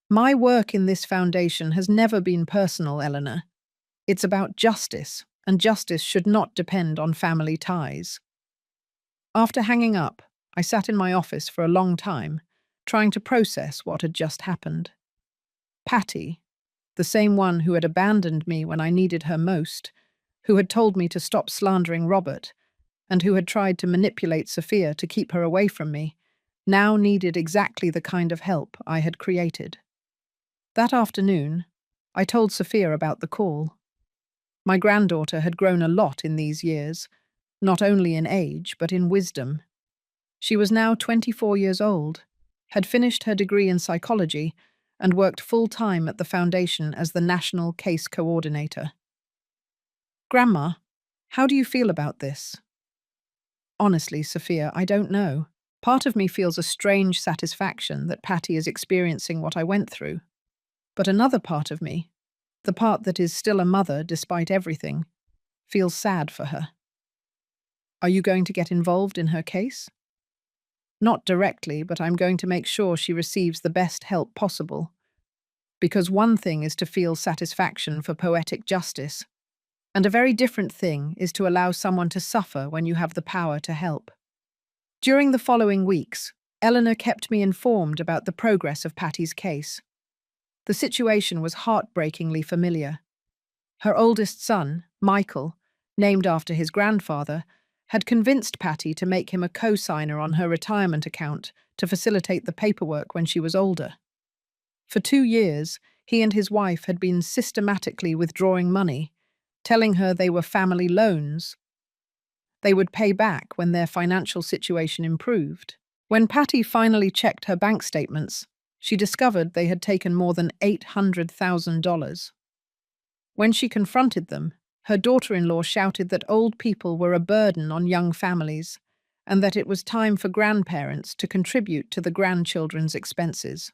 "My work in this foundation has never been personal, Eleanor. It's about justice, and justice should not depend on family ties." After hanging up, I sat in my office for a long time, trying to process what had just happened. Patty, the same one who had abandoned me when I needed her most, who had told me to stop slandering Robert, and who had tried to manipulate Sophia to keep her away from me, now needed exactly the kind of help I had created. That afternoon, I told Sophia about the call. My granddaughter had grown a lot in these years, not only in age, but in wisdom. She was now 24 years old, had finished her degree in psychology, and worked full-time at the foundation as the National Case Coordinator. "Grandma, how do you feel about this?" "Honestly, Sophia, I don't know. Part of me feels a strange satisfaction that Patty is experiencing what I went through. But another part of me, the part that is still a mother despite everything, feels sad for her." "Are you going to get involved in her case?" "Not directly, but I'm going to make sure she receives the best help possible. Because one thing is to feel satisfaction for poetic justice, and a very different thing is to allow someone to suffer when you have the power to help." During the following weeks, Eleanor kept me informed about the progress of Patty's case. The situation was heartbreakingly familiar. Her oldest son, Michael, named after his grandfather, had convinced Patty to make him a co-signer on her retirement account to facilitate the paperwork when she was older. For 2 years, he and his wife had been systematically withdrawing money, telling her they were family loans. They would pay back when their financial situation improved. When Patty finally checked her bank statements, she discovered they had taken more than $800,000. When she confronted them, her daughter-in-law shouted that old people were a burden on young families, and that it was time for grandparents to contribute to the grandchildren's expenses.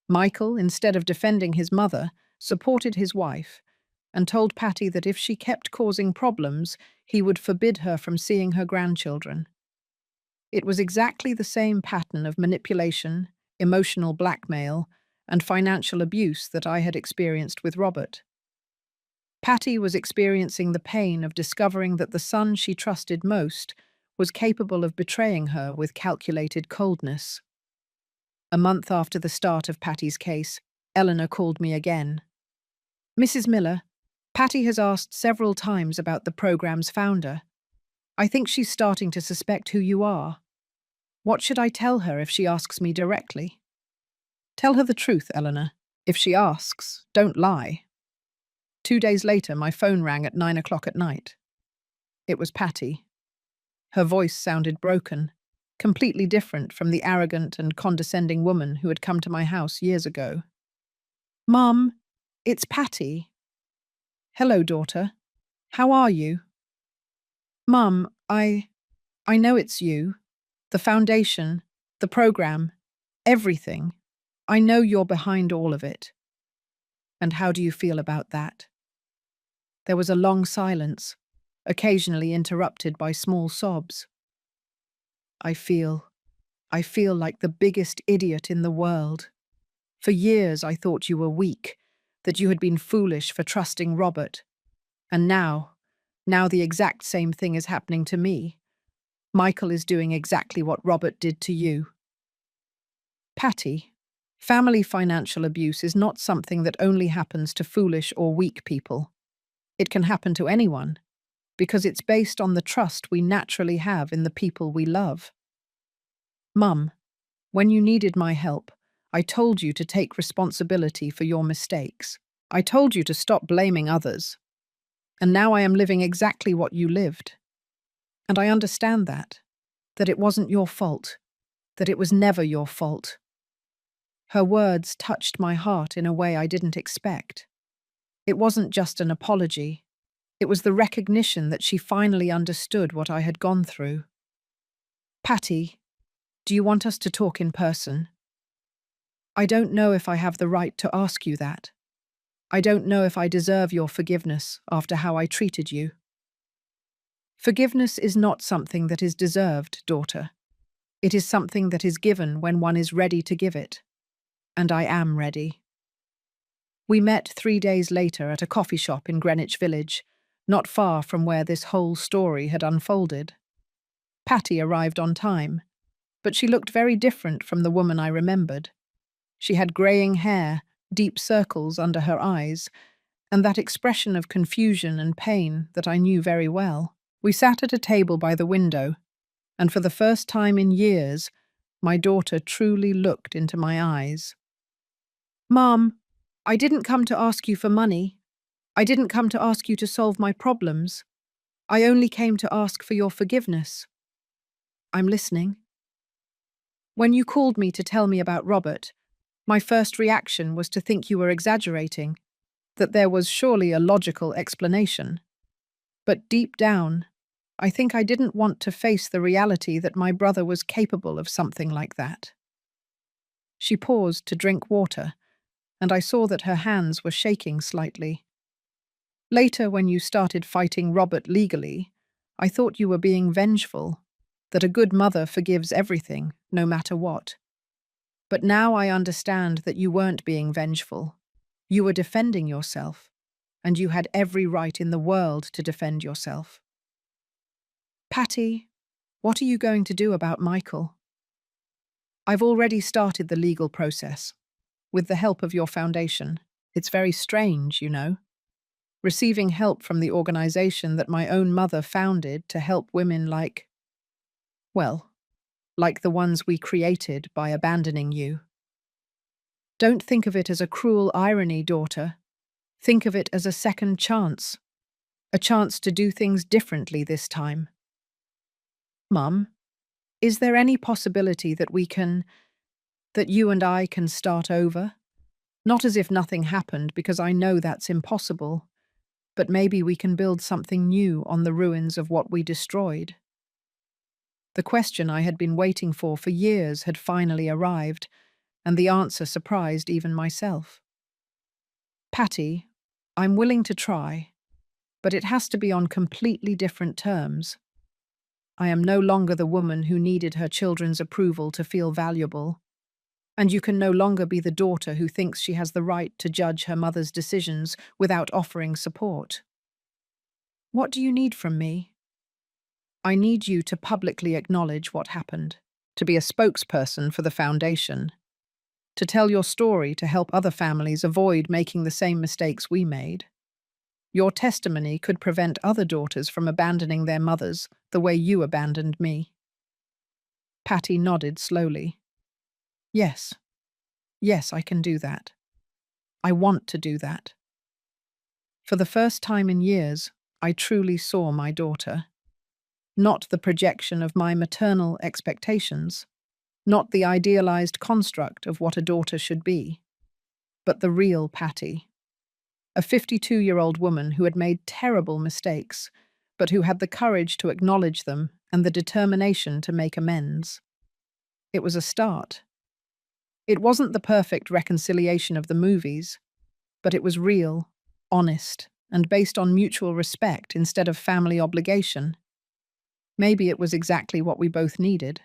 Michael, instead of defending his mother, supported his wife, and told Patty that if she kept causing problems, he would forbid her from seeing her grandchildren. It was exactly the same pattern of manipulation, emotional blackmail, and financial abuse that I had experienced with Robert. Patty was experiencing the pain of discovering that the son she trusted most was capable of betraying her with calculated coldness. A month after the start of Patty's case, Eleanor called me again. Mrs. Miller, Patty has asked several times about the program's founder. I think she's starting to suspect who you are. What should I tell her if she asks me directly? Tell her the truth, Eleanor. If she asks, don't lie. 2 days later, my phone rang at 9 o'clock at night. It was Patty. Her voice sounded broken, completely different from the arrogant and condescending woman who had come to my house years ago. Mum, it's Patty. Hello, daughter. How are you? Mum, I know it's you. The foundation, the program, everything. I know you're behind all of it. And how do you feel about that? There was a long silence, occasionally interrupted by small sobs. I feel like the biggest idiot in the world. For years I thought you were weak, that you had been foolish for trusting Robert. And now the exact same thing is happening to me. Michael is doing exactly what Robert did to you. Patty, family financial abuse is not something that only happens to foolish or weak people. It can happen to anyone, because it's based on the trust we naturally have in the people we love. Mum, when you needed my help, I told you to take responsibility for your mistakes. I told you to stop blaming others. And now I am living exactly what you lived. And I understand that it wasn't your fault, that it was never your fault. Her words touched my heart in a way I didn't expect. It wasn't just an apology. It was the recognition that she finally understood what I had gone through. Patty, do you want us to talk in person? I don't know if I have the right to ask you that. I don't know if I deserve your forgiveness after how I treated you. Forgiveness is not something that is deserved, daughter. It is something that is given when one is ready to give it. And I am ready. We met 3 days later at a coffee shop in Greenwich Village, not far from where this whole story had unfolded. Patty arrived on time, but she looked very different from the woman I remembered. She had greying hair, deep circles under her eyes, and that expression of confusion and pain that I knew very well. We sat at a table by the window, and for the first time in years, my daughter truly looked into my eyes. Mom, I didn't come to ask you for money. I didn't come to ask you to solve my problems. I only came to ask for your forgiveness. I'm listening. When you called me to tell me about Robert, my first reaction was to think you were exaggerating, that there was surely a logical explanation. But deep down, I think I didn't want to face the reality that my brother was capable of something like that. She paused to drink water, and I saw that her hands were shaking slightly. Later, when you started fighting Robert legally, I thought you were being vengeful, that a good mother forgives everything, no matter what. But now I understand that you weren't being vengeful. You were defending yourself, and you had every right in the world to defend yourself. Patty, what are you going to do about Michael? I've already started the legal process, with the help of your foundation. It's very strange, you know. Receiving help from the organization that my own mother founded to help women like the ones we created by abandoning you. Don't think of it as a cruel irony, daughter. Think of it as a second chance. A chance to do things differently this time. Mum, is there any possibility that you and I can start over? Not as if nothing happened, because I know that's impossible. But maybe we can build something new on the ruins of what we destroyed. The question I had been waiting for years had finally arrived, and the answer surprised even myself. Patty, I'm willing to try, but it has to be on completely different terms. I am no longer the woman who needed her children's approval to feel valuable, and you can no longer be the daughter who thinks she has the right to judge her mother's decisions without offering support. What do you need from me? I need you to publicly acknowledge what happened, to be a spokesperson for the foundation, to tell your story to help other families avoid making the same mistakes we made. Your testimony could prevent other daughters from abandoning their mothers the way you abandoned me. Patty nodded slowly. Yes, yes, I can do that. I want to do that. For the first time in years, I truly saw my daughter. Not the projection of my maternal expectations, not the idealized construct of what a daughter should be, but the real Patty. A 52-year-old woman who had made terrible mistakes, but who had the courage to acknowledge them and the determination to make amends. It was a start. It wasn't the perfect reconciliation of the movies, but it was real, honest, and based on mutual respect instead of family obligation. Maybe it was exactly what we both needed.